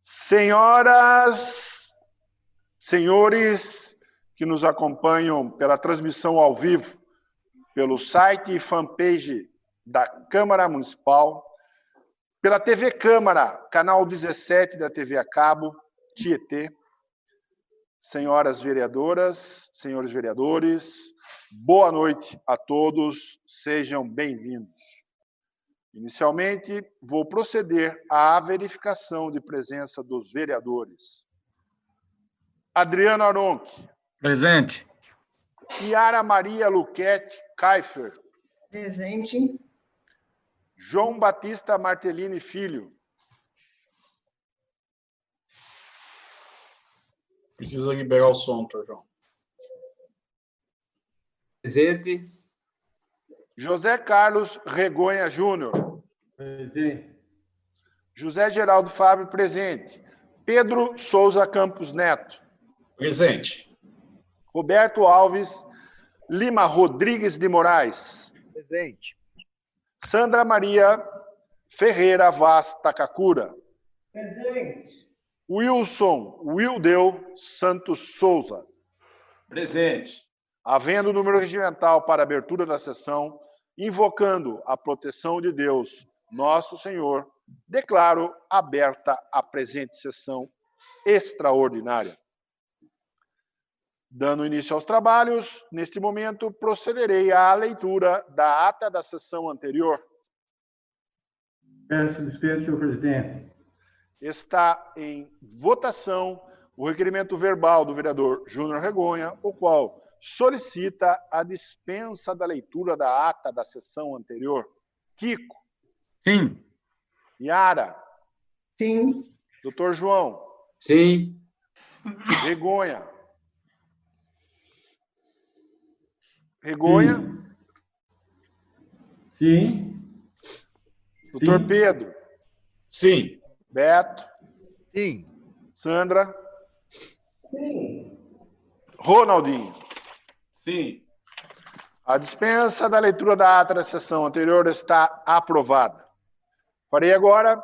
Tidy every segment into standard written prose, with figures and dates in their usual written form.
Senhoras, senhores que nos acompanham pela transmissão ao vivo, pelo site e fanpage da Câmara Municipal, pela TV Câmara, canal 17 da TV a cabo, Tietê, senhoras vereadoras, senhores vereadores, boa noite a todos, sejam bem-vindos. Inicialmente, vou proceder à verificação de presença dos vereadores. Adriano Aronchi. Presente. Chiara Maria Luquete Kaifer. Presente. João Batista Martellini Filho. Precisa liberar o som, João. Presente. José Carlos Regonha Júnior. Presente. José Geraldo Fábio, presente. Pedro Souza Campos Neto. Presente. Roberto Alves Lima Rodrigues de Moraes. Presente. Sandra Maria Ferreira Vaz Takakura. Presente. Wilson Wildeu Santos Souza. Presente. Havendo o número regimental para abertura da sessão, invocando a proteção de Deus, nosso Senhor, declaro aberta a presente sessão extraordinária. Dando início aos trabalhos, neste momento procederei à leitura da ata da sessão anterior. Peço dispensa, senhor presidente. Está em votação o requerimento verbal do vereador Júnior Regonha, o qual solicita a dispensa da leitura da ata da sessão anterior. Kiko. Sim. Yara. Sim. Doutor João. Sim. Regonha. Regonha. Sim. Doutor Sim. Pedro. Sim. Beto. Sim. Sandra. Sim. Ronaldinho. Sim. A dispensa da leitura da ata da sessão anterior está aprovada. Farei agora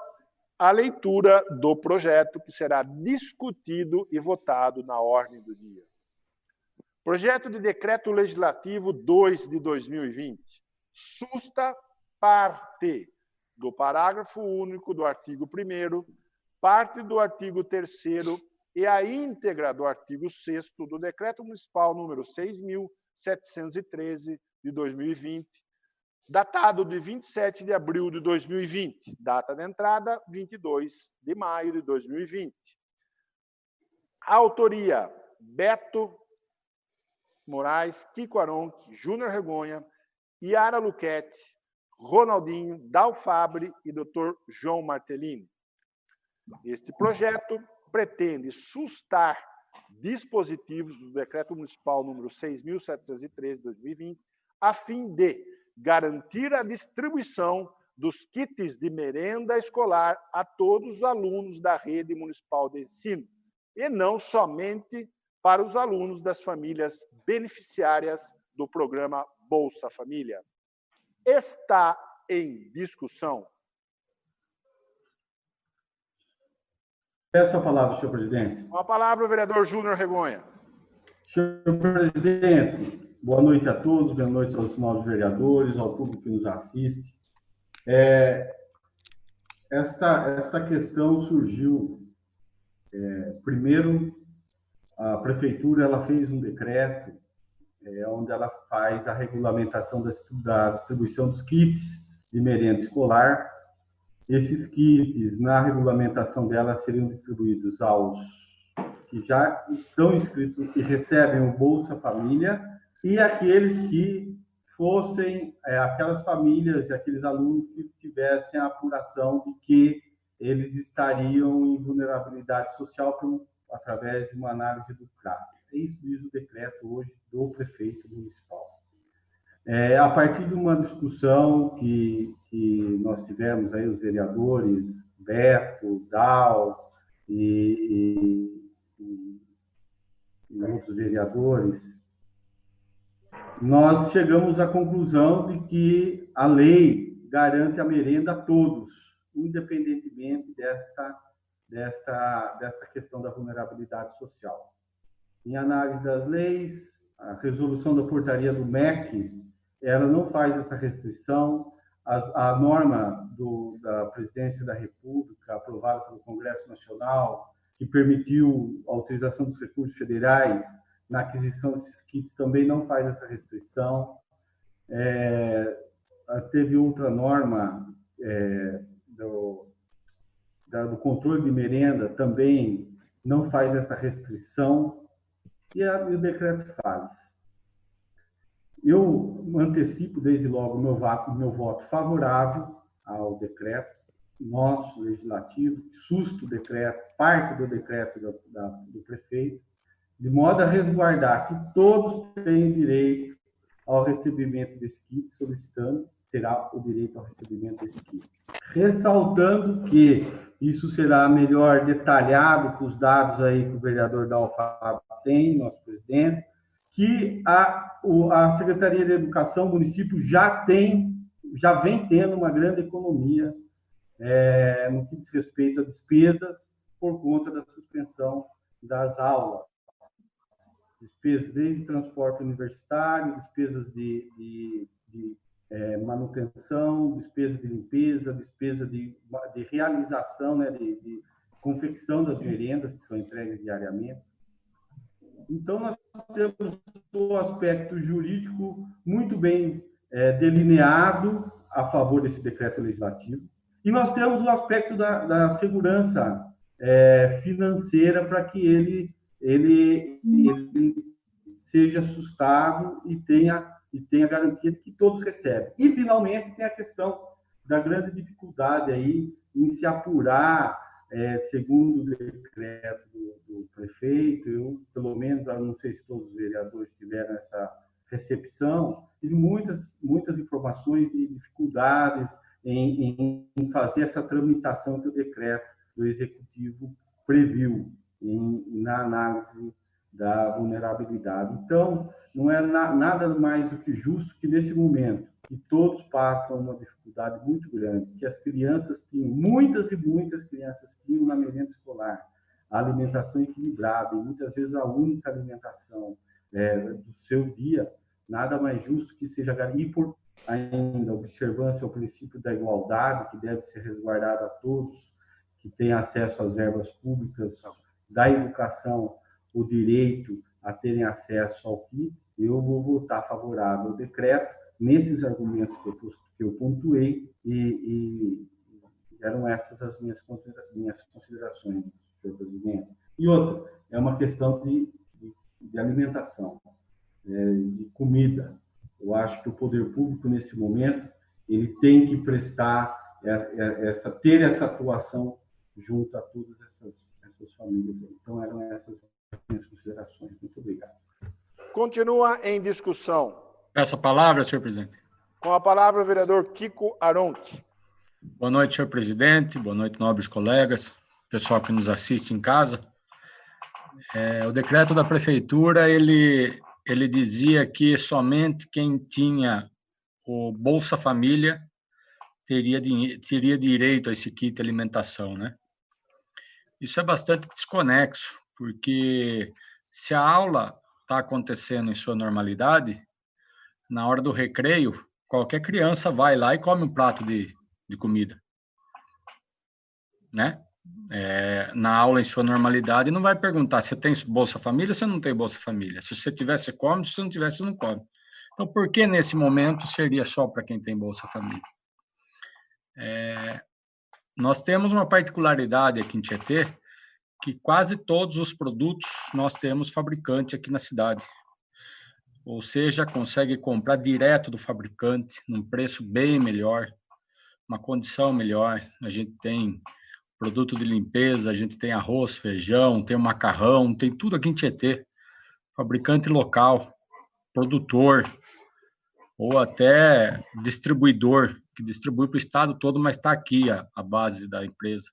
a leitura do projeto que será discutido e votado na ordem do dia. Projeto de Decreto Legislativo 2 de 2020. Susta parte do parágrafo único do artigo 1º, parte do artigo 3º e a íntegra do artigo 6º do Decreto Municipal número 6.713 de 2020, datado de 27 de abril de 2020, data de entrada 22 de maio de 2020. A autoria: Beto Moraes, Kiko Aronchi, Júnior Regonha, Yara Luquete, Ronaldinho, Dal Fabre e Dr. João Martellini. Este projeto pretende sustar dispositivos do Decreto Municipal número 6.713 de 2020, a fim de garantir a distribuição dos kits de merenda escolar a todos os alunos da rede municipal de ensino, e não somente para os alunos das famílias beneficiárias do programa Bolsa Família. Está em discussão. Peço a palavra, senhor presidente. Com a palavra, o vereador Júnior Regonha. Senhor presidente, boa noite a todos, boa noite aos novos vereadores, ao público que nos assiste. Esta questão surgiu, primeiro, a prefeitura ela fez um decreto onde ela faz a regulamentação da distribuição dos kits de merenda escolar. Esses kits, na regulamentação dela, seriam distribuídos aos que já estão inscritos e recebem o Bolsa Família e aqueles que fossem aquelas famílias e aqueles alunos que tivessem a apuração de que eles estariam em vulnerabilidade social através de uma análise do CRAS. Isso diz o decreto hoje do prefeito municipal. A partir de uma discussão que nós tivemos aí, os vereadores Beto, Dal e outros vereadores, nós chegamos à conclusão de que a lei garante a merenda a todos, independentemente desta questão da vulnerabilidade social. Em análise das leis, a resolução da portaria do MEC, ela não faz essa restrição. A norma da Presidência da República, aprovada pelo Congresso Nacional, que permitiu a utilização dos recursos federais na aquisição desses kits, também não faz essa restrição. Teve outra norma do controle de merenda, também não faz essa restrição, e o decreto faz. Eu antecipo, desde logo, meu voto favorável ao decreto nosso, legislativo, susto o decreto, parte do decreto do prefeito, de modo a resguardar que todos têm direito ao recebimento desse kit, solicitando, terá o direito ao recebimento desse kit. Ressaltando que isso será melhor detalhado com os dados aí que o vereador Dalfa tem, nosso presidente, que a Secretaria de Educação, o município já vem tendo uma grande economia no que diz respeito a despesas por conta da suspensão das aulas. Despesas desde transporte universitário, despesas de manutenção, despesa de limpeza, despesa de realização, de confecção das merendas que são entregues diariamente. Então, nós temos o aspecto jurídico muito bem delineado a favor desse decreto legislativo, e nós temos o aspecto da segurança financeira para que ele seja sustado e tenha garantia de que todos recebem. E, finalmente, tem a questão da grande dificuldade aí em se apurar, segundo o decreto do prefeito. Eu, pelo menos, eu não sei se todos os vereadores tiveram essa recepção, e muitas informações de dificuldades em fazer essa tramitação que o decreto do Executivo previu na análise da vulnerabilidade. Então, não é nada mais do que justo que, nesse momento, que todos passam uma dificuldade muito grande, que as crianças tinham, muitas e muitas crianças tinham na merenda escolar, a alimentação equilibrada, e muitas vezes a única alimentação do seu dia, nada mais justo que seja garantido, por ainda observância ao princípio da igualdade, que deve ser resguardado a todos que têm acesso às verbas públicas, da educação, o direito a terem acesso ao que eu vou votar favorável ao decreto, nesses argumentos que eu pontuei, e eram essas as minhas considerações, senhor presidente. E outra, é uma questão de alimentação, de comida. Eu acho que o poder público, nesse momento, ele tem que ter essa atuação junto a todas essas famílias. Então, eram essas as minhas considerações. Muito obrigado. Continua em discussão. Peço a palavra, senhor presidente. Com a palavra, o vereador Kiko Aronchi. Boa noite, senhor presidente. Boa noite, nobres colegas, pessoal que nos assiste em casa. O decreto da prefeitura, ele dizia que somente quem tinha o Bolsa Família teria direito a esse kit alimentação, né? Isso é bastante desconexo, porque se a aula está acontecendo em sua normalidade, na hora do recreio, qualquer criança vai lá e come um prato de comida, né? Na aula em sua normalidade, não vai perguntar se tem Bolsa Família ou se não tem Bolsa Família. Se você tiver, você come, se não tiver, você não come. Então, por que nesse momento seria só para quem tem Bolsa Família? Nós temos uma particularidade aqui em Tietê, que quase todos os produtos nós temos fabricante aqui na cidade. Ou seja, consegue comprar direto do fabricante, num preço bem melhor, uma condição melhor. A gente tem produto de limpeza, a gente tem arroz, feijão, tem macarrão, tem tudo aqui em Tietê. Fabricante local, produtor, ou até distribuidor, que distribui para o estado todo, mas está aqui a base da empresa.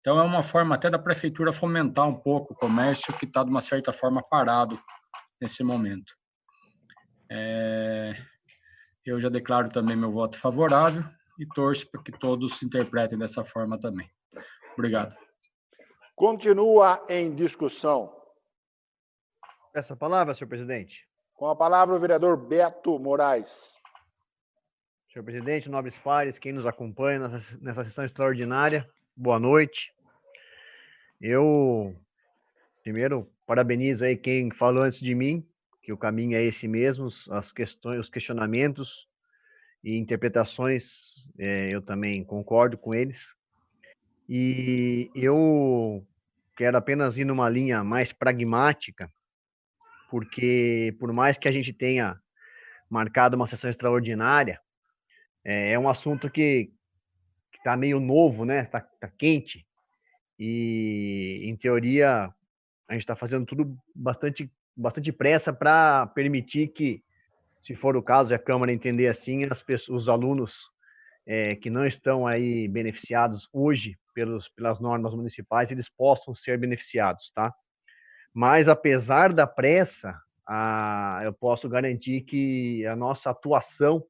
Então, é uma forma até da prefeitura fomentar um pouco o comércio que está, de uma certa forma, parado nesse momento. Eu já declaro também meu voto favorável e torço para que todos se interpretem dessa forma também. Obrigado. Continua em discussão. Peço a palavra, senhor presidente. Com a palavra o vereador Beto Moraes. Senhor presidente, nobres pares, quem nos acompanha nessa sessão extraordinária, boa noite. Eu, primeiro, parabenizo aí quem falou antes de mim, que o caminho é esse mesmo, as questões, os questionamentos e interpretações, eu também concordo com eles. E eu quero apenas ir numa linha mais pragmática, porque por mais que a gente tenha marcado uma sessão extraordinária, é um assunto que está meio novo, né? Tá quente. E, em teoria, a gente está fazendo tudo bastante pressa para permitir que, se for o caso, e a Câmara entender assim, os alunos que não estão aí beneficiados hoje pelas normas municipais, eles possam ser beneficiados, tá? Mas, apesar da pressa, eu posso garantir que a nossa atuação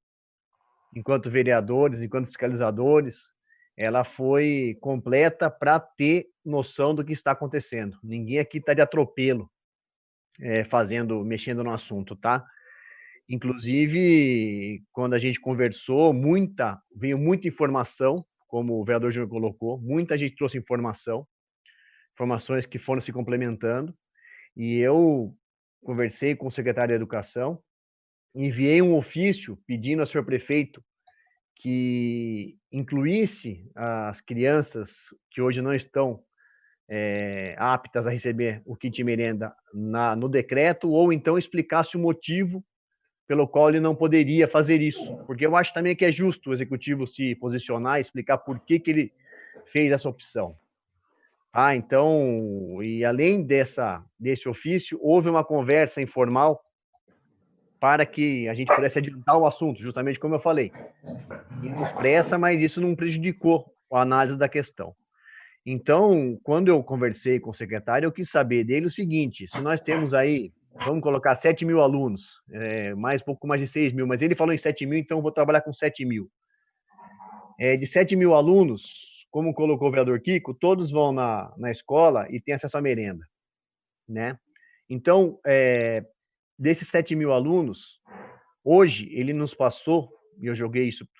enquanto vereadores, enquanto fiscalizadores, ela foi completa para ter noção do que está acontecendo. Ninguém aqui está de atropelo, mexendo no assunto, tá? Inclusive, quando a gente conversou, veio muita informação, como o vereador Júnior colocou, muita gente trouxe informações que foram se complementando, e eu conversei com o secretário de Educação, enviei um ofício pedindo ao senhor prefeito que incluísse as crianças que hoje não estão aptas a receber o kit merenda no decreto, ou então explicasse o motivo pelo qual ele não poderia fazer isso. Porque eu acho também que é justo o executivo se posicionar e explicar por que ele fez essa opção. Então, e além desse ofício, houve uma conversa informal para que a gente pudesse adiantar o assunto, justamente como eu falei. Tínhamos pressa, mas isso não prejudicou a análise da questão. Então, quando eu conversei com o secretário, eu quis saber dele o seguinte: se nós temos aí, vamos colocar 7 mil alunos, pouco mais de 6 mil, mas ele falou em 7 mil, então eu vou trabalhar com 7 mil. De 7 mil alunos, como colocou o vereador Kiko, todos vão na escola e têm acesso à merenda, né? Então, desses 7 mil alunos, hoje ele nos passou, e eu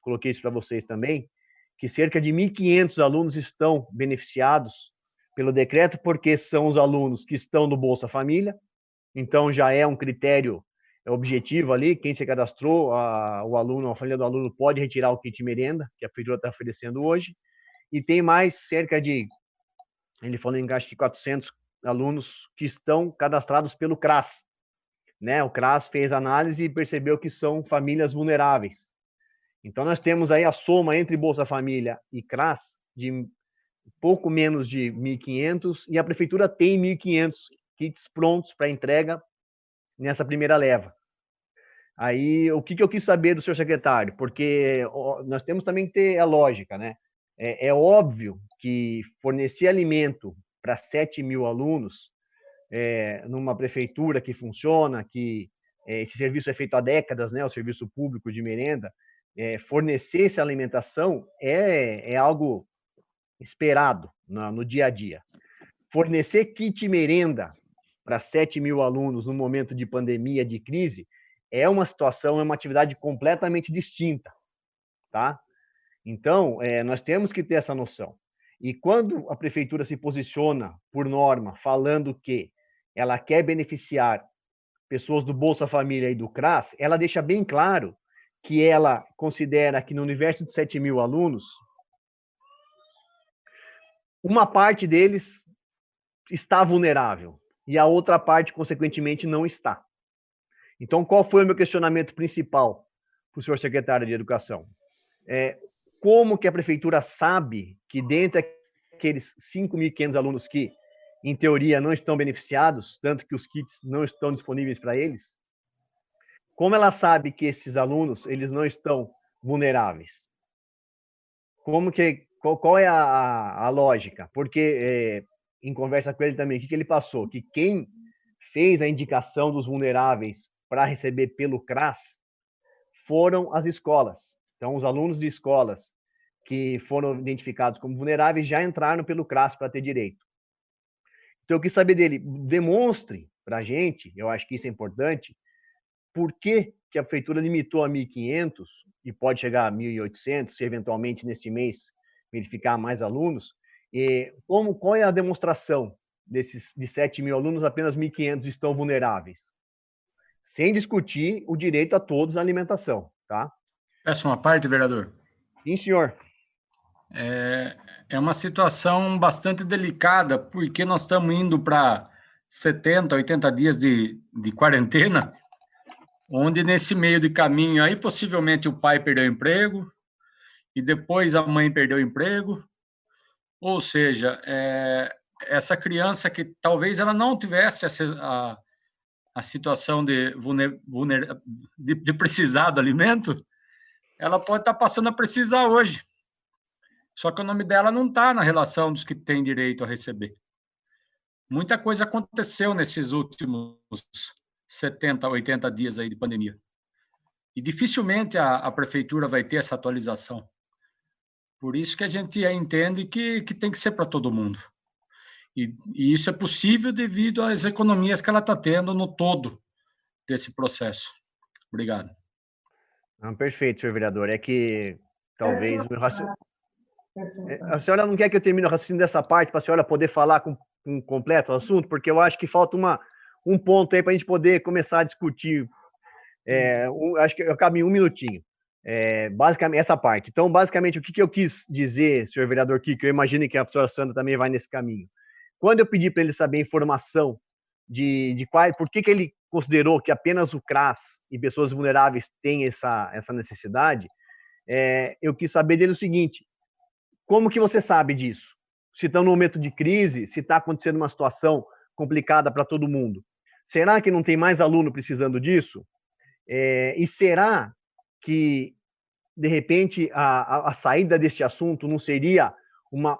coloquei isso para vocês também, que cerca de 1.500 alunos estão beneficiados pelo decreto, porque são os alunos que estão no Bolsa Família, então já é um critério objetivo ali, quem se cadastrou, o aluno, a família do aluno pode retirar o kit merenda, que a prefeitura está oferecendo hoje, e tem mais cerca de, ele falou em acho que 400 alunos que estão cadastrados pelo CRAS, né? O CRAS fez análise e percebeu que são famílias vulneráveis. Então, nós temos aí a soma entre Bolsa Família e CRAS de pouco menos de 1.500, e a prefeitura tem 1.500 kits prontos para entrega nessa primeira leva. Aí, o que eu quis saber do senhor secretário? Porque nós temos também que ter a lógica, né? É óbvio que fornecer alimento para 7 mil alunos, numa prefeitura que funciona, que esse serviço é feito há décadas, né? O serviço público de merenda, fornecer essa alimentação é algo esperado no dia a dia. Fornecer kit merenda para 7 mil alunos no momento de pandemia, de crise, é uma situação, é uma atividade completamente distinta, tá? Então, nós temos que ter essa noção. E quando a prefeitura se posiciona por norma, falando que ela quer beneficiar pessoas do Bolsa Família e do CRAS, ela deixa bem claro que ela considera que no universo de 7 mil alunos, uma parte deles está vulnerável e a outra parte, consequentemente, não está. Então, qual foi o meu questionamento principal para o senhor secretário de Educação? Como que a prefeitura sabe que dentre aqueles 5.500 alunos que, em teoria, não estão beneficiados, tanto que os kits não estão disponíveis para eles, como ela sabe que esses alunos eles não estão vulneráveis? Qual é a lógica? Porque, em conversa com ele também, o que ele passou? Que quem fez a indicação dos vulneráveis para receber pelo CRAS foram as escolas. Então, os alunos de escolas que foram identificados como vulneráveis já entraram pelo CRAS para ter direito. Então, eu quis saber dele, demonstre para a gente, eu acho que isso é importante, por que que a prefeitura limitou a 1.500 e pode chegar a 1.800, se eventualmente neste mês verificar mais alunos, e qual é a demonstração desses de 7.000 alunos, apenas 1.500 estão vulneráveis? Sem discutir o direito a todos à alimentação, tá? Peço uma parte, vereador. Sim, senhor. É uma situação bastante delicada, porque nós estamos indo para 70, 80 dias de quarentena, onde nesse meio de caminho aí possivelmente o pai perdeu o emprego e depois a mãe perdeu o emprego, ou seja, essa criança que talvez ela não tivesse a situação de precisar do alimento, ela pode estar passando a precisar hoje. Só que o nome dela não está na relação dos que têm direito a receber. Muita coisa aconteceu nesses últimos 70, 80 dias aí de pandemia. E dificilmente a prefeitura vai ter essa atualização. Por isso que a gente entende que tem que ser para todo mundo. E isso é possível devido às economias que ela está tendo no todo desse processo. Obrigado. Perfeito, senhor vereador. É que talvez o raciocínio... A senhora não quer que eu termine o raciocínio dessa parte para a senhora poder falar com completo o assunto? Porque eu acho que falta um ponto aí para a gente poder começar a discutir. Acho que eu cabe em um minutinho. Basicamente, essa parte. Então, basicamente, o que eu quis dizer, senhor vereador Kiko, eu imagino que a professora Sandra também vai nesse caminho. Quando eu pedi para ele saber a informação de por que ele considerou que apenas o CRAS e pessoas vulneráveis têm essa necessidade, eu quis saber dele o seguinte: como que você sabe disso? Se estão no momento de crise, se está acontecendo uma situação complicada para todo mundo. Será que não tem mais aluno precisando disso? E será que, de repente, a saída deste assunto não seria uma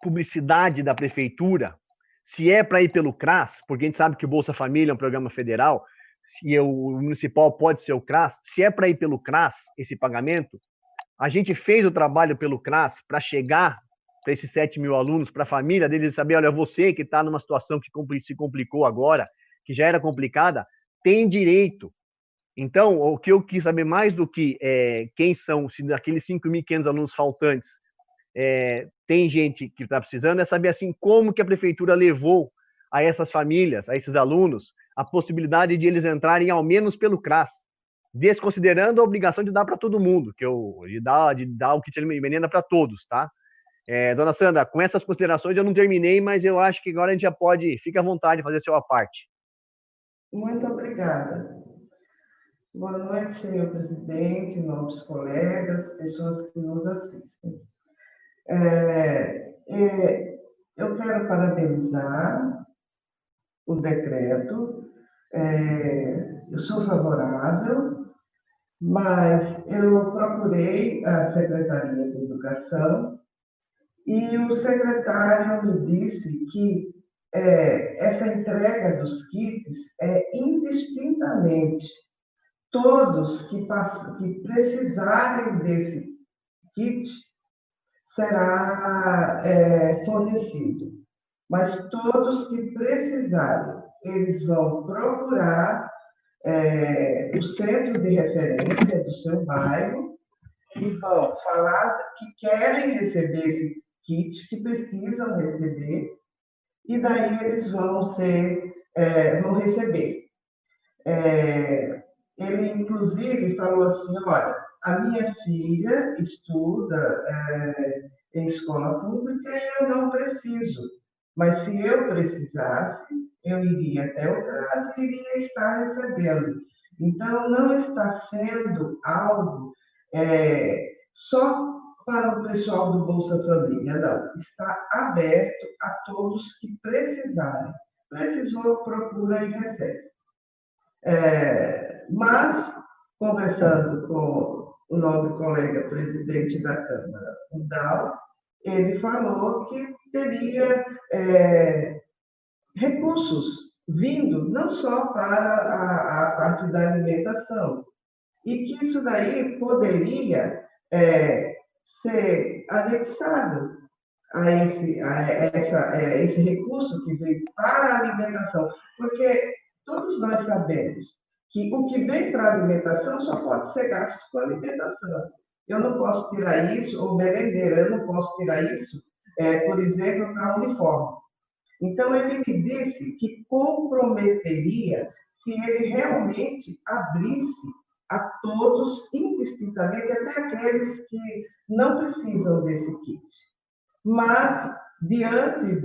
publicidade da prefeitura? Se é para ir pelo CRAS, porque a gente sabe que o Bolsa Família é um programa federal, e o municipal pode ser o CRAS, se é para ir pelo CRAS esse pagamento, a gente fez o trabalho pelo CRAS para chegar para esses 7.000 alunos, para a família deles saber, olha, você que está numa situação que se complicou agora, que já era complicada, tem direito. Então, o que eu quis saber mais do que quem são, se daqueles 5.500 alunos faltantes, tem gente que está precisando, é saber assim como que a prefeitura levou a essas famílias, a esses alunos, a possibilidade de eles entrarem ao menos pelo CRAS, desconsiderando a obrigação de dar para todo mundo, de dar o kit merenda para todos, tá? Dona Sandra, com essas considerações eu não terminei, mas eu acho que agora a gente já pode, fica à vontade de fazer a sua parte. Muito obrigada. Boa noite, senhor presidente, nobres colegas, pessoas que nos assistem. Eu quero parabenizar o decreto, eu sou favorável, mas eu procurei a Secretaria de Educação e o secretário me disse que essa entrega dos kits é indistintamente. Todos que precisarem desse kit será fornecido, mas todos que precisarem, eles vão procurar o centro de referência do seu bairro e vão falar que querem receber esse kit, que precisam receber, e daí eles vão receber. Ele, inclusive, falou assim, olha, a minha filha estuda em escola pública e eu não preciso, mas se eu precisasse, eu iria até o CRAS e iria estar recebendo. Então, não está sendo algo só para o pessoal do Bolsa Família, não. Está aberto a todos que precisarem. Precisou, procura e recebe. Mas, conversando com o nobre colega presidente da Câmara, o Dal, ele falou que teria recursos vindo não só para a parte da alimentação, e que isso daí poderia ser anexado esse recurso que veio para a alimentação, porque todos nós sabemos que o que vem para a alimentação só pode ser gasto com alimentação. Eu não posso tirar isso, ou merendeira, eu não posso tirar isso, por exemplo, para uniforme. Então, ele me disse que comprometeria se ele realmente abrisse a todos, indistintamente, até aqueles que não precisam desse kit. Mas, diante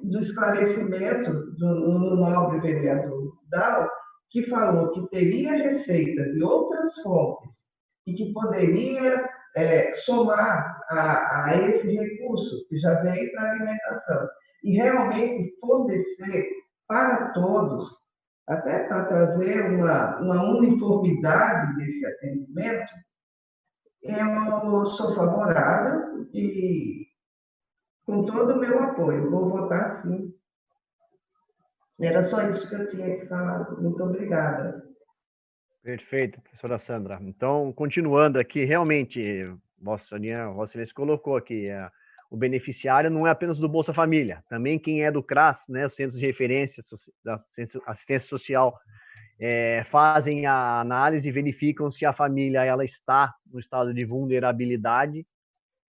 do esclarecimento do nobre vereador Dal, que falou que teria receita de outras fontes e que poderia somar a esse recurso que já veio para a alimentação e realmente fornecer para todos, até para trazer uma uniformidade desse atendimento, eu sou favorável e com todo o meu apoio, vou votar sim. Era só isso que eu tinha que falar. Muito obrigada. Perfeito, professora Sandra. Então, continuando aqui, realmente, Vossa Excelência colocou aqui, o beneficiário não é apenas do Bolsa Família, também quem é do CRAS, né, os Centros de Referência da Assistência Social, fazem a análise e verificam se a família ela está no estado de vulnerabilidade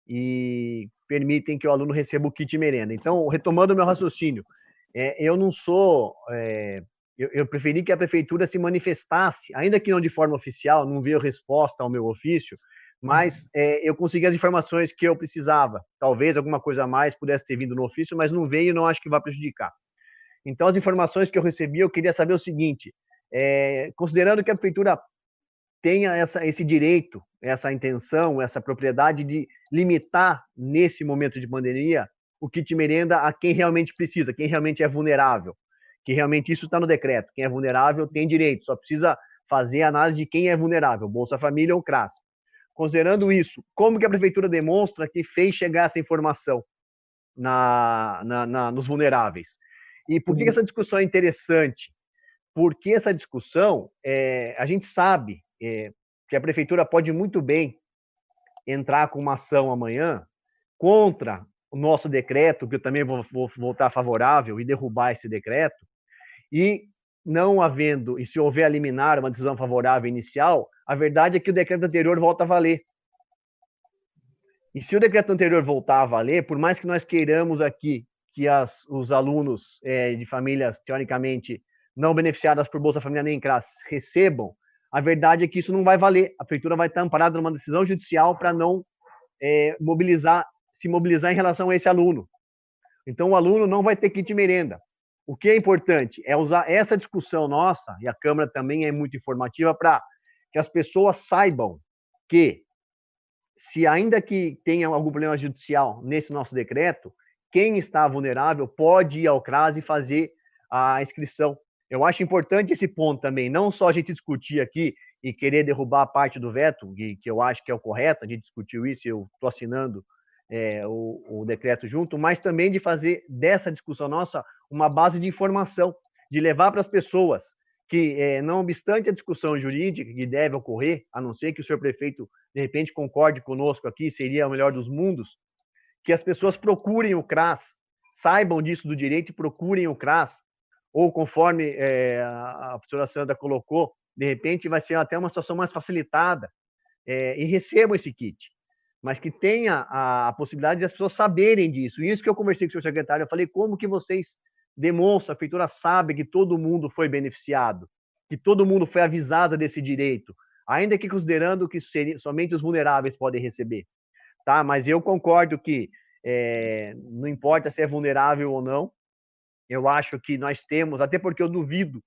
e permitem que o aluno receba o kit merenda. Então, retomando o meu raciocínio, eu não sou... Eu preferi que a prefeitura se manifestasse, ainda que não de forma oficial, não veio resposta ao meu ofício, mas eu consegui as informações que eu precisava. Talvez alguma coisa a mais pudesse ter vindo no ofício, mas não veio e não acho que vai prejudicar. Então, as informações que eu recebi, eu queria saber o seguinte, considerando que a prefeitura tenha esse direito, essa intenção, essa propriedade de limitar, nesse momento de pandemia, o kit merenda a quem realmente precisa, quem realmente é vulnerável, que realmente isso está no decreto, quem é vulnerável tem direito, só precisa fazer a análise de quem é vulnerável, Bolsa Família ou CRAS. Considerando isso, como que a prefeitura demonstra que fez chegar essa informação nos vulneráveis? E por que essa discussão é interessante? Porque essa discussão, a gente sabe que a prefeitura pode muito bem entrar com uma ação amanhã contra o nosso decreto, que eu também vou votar favorável e derrubar esse decreto, e não havendo, e se houver a liminar, uma decisão favorável inicial, a verdade é que o decreto anterior volta a valer. E se o decreto anterior voltar a valer, por mais que nós queiramos aqui que os alunos de famílias, teoricamente, não beneficiadas por Bolsa Família nem CRAS recebam, a verdade é que isso não vai valer. A prefeitura vai estar amparada numa decisão judicial para não se mobilizar em relação a esse aluno. Então, o aluno não vai ter kit merenda. O que é importante é usar essa discussão nossa, e a Câmara também é muito informativa, para que as pessoas saibam que, se ainda que tenha algum problema judicial nesse nosso decreto, quem está vulnerável pode ir ao CRAS e fazer a inscrição. Eu acho importante esse ponto também, não só a gente discutir aqui e querer derrubar a parte do veto, que eu acho que é o correto, a gente discutiu isso, eu estou assinando o decreto junto, mas também de fazer dessa discussão nossa uma base de informação, de levar para as pessoas que, não obstante a discussão jurídica que deve ocorrer, a não ser que o senhor prefeito, de repente, concorde conosco aqui, seria o melhor dos mundos, que as pessoas procurem o CRAS, saibam disso do direito e procurem o CRAS, ou conforme a professora Sandra colocou, de repente vai ser até uma situação mais facilitada, e recebam esse kit, mas que tenha a possibilidade de as pessoas saberem disso. E isso que eu conversei com o senhor secretário, eu falei, como que vocês demonstram, a prefeitura sabe que todo mundo foi beneficiado, que todo mundo foi avisado desse direito, ainda que considerando que somente os vulneráveis podem receber. Tá? Mas eu concordo que não importa se é vulnerável ou não, eu acho que nós temos, até porque eu duvido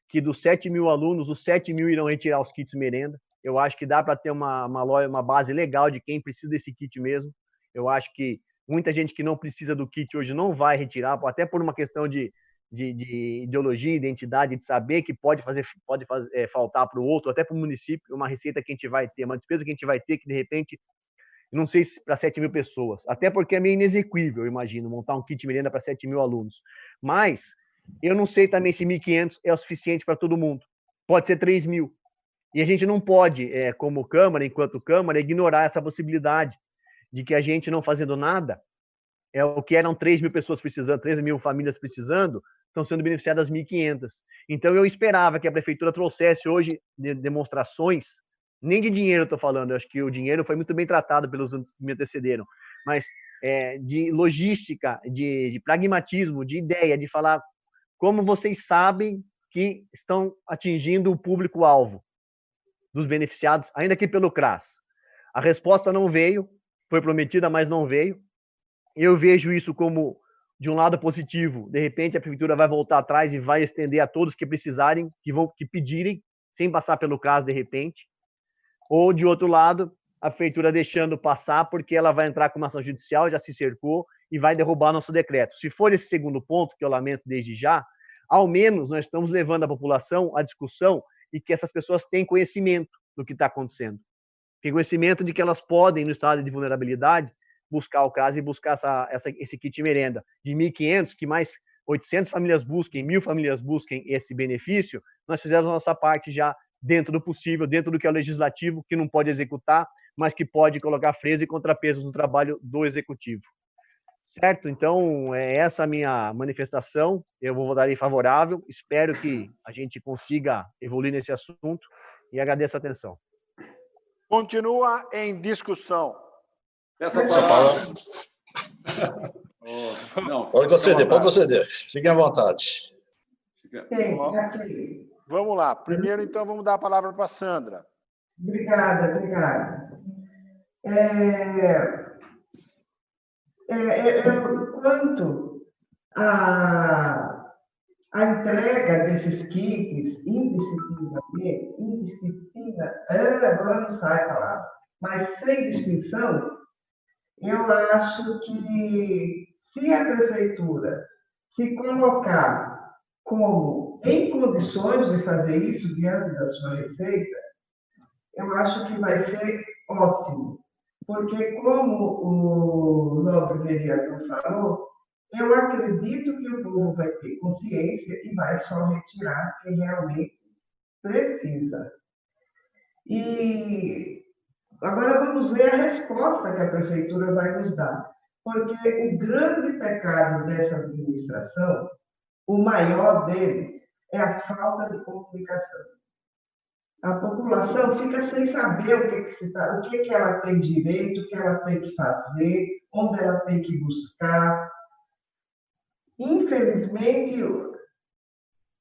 que dos 7 mil alunos, os 7 mil irão retirar os kits merenda. Eu acho que dá para ter uma base legal de quem precisa desse kit mesmo. Eu acho que muita gente que não precisa do kit hoje não vai retirar, até por uma questão de ideologia, identidade, de saber que pode faltar para o outro, até para o município, uma receita que a gente vai ter, uma despesa que a gente vai ter que, de repente, não sei se para 7 mil pessoas, até porque é meio inexequível, eu imagino, montar um kit merenda para 7 mil alunos. Mas eu não sei também se 1.500 é o suficiente para todo mundo. Pode ser 3 mil. E a gente não pode, como Câmara, enquanto Câmara, ignorar essa possibilidade. de que a gente não fazendo nada, é o que eram 3 mil pessoas precisando, 13 mil famílias precisando, estão sendo beneficiadas 1.500. Então, eu esperava que a prefeitura trouxesse hoje demonstrações, nem de dinheiro eu estou falando, eu acho que o dinheiro foi muito bem tratado pelos que me antecederam, mas de logística, de pragmatismo, de ideia, de falar como vocês sabem que estão atingindo o público-alvo dos beneficiados, ainda que pelo CRAS. A resposta não veio, foi prometida, mas não veio. Eu vejo isso como, de um lado positivo, de repente a prefeitura vai voltar atrás e vai estender a todos que precisarem, que pedirem, sem passar pelo CRAS de repente. Ou, de outro lado, a prefeitura deixando passar porque ela vai entrar com uma ação judicial, já se cercou, e vai derrubar nosso decreto. Se for esse segundo ponto, que eu lamento desde já, ao menos nós estamos levando a população à discussão e que essas pessoas têm conhecimento do que está acontecendo. Tem conhecimento de que elas podem, no estado de vulnerabilidade, buscar o CRAS e buscar esse kit merenda de 1.500, que mais 800 famílias busquem, 1.000 famílias busquem esse benefício. Nós fizemos a nossa parte já dentro do possível, dentro do que é o legislativo, que não pode executar, mas que pode colocar freios e contrapesos no trabalho do executivo. Certo? Então, é essa a minha manifestação. Eu vou votar em favorável. Espero que a gente consiga evoluir nesse assunto e agradeço a atenção. Continua em discussão. Essa palavra. Não, Pode conceder. Fiquem à vontade. Vamos lá. Primeiro, então, vamos dar a palavra para a Sandra. Obrigada. Quanto à entrega desses kits agora não sai a palavra, mas sem distinção, eu acho que se a prefeitura se colocar como em condições de fazer isso diante da sua receita, eu acho que vai ser ótimo. Porque, como o nobre vereador falou, eu acredito que o povo vai ter consciência e vai só retirar quem realmente precisa. E agora vamos ver a resposta que a prefeitura vai nos dar. Porque o grande pecado dessa administração, o maior deles, é a falta de comunicação. A população fica sem saber o que ela tem direito, o que ela tem que fazer, onde ela tem que buscar. Infelizmente,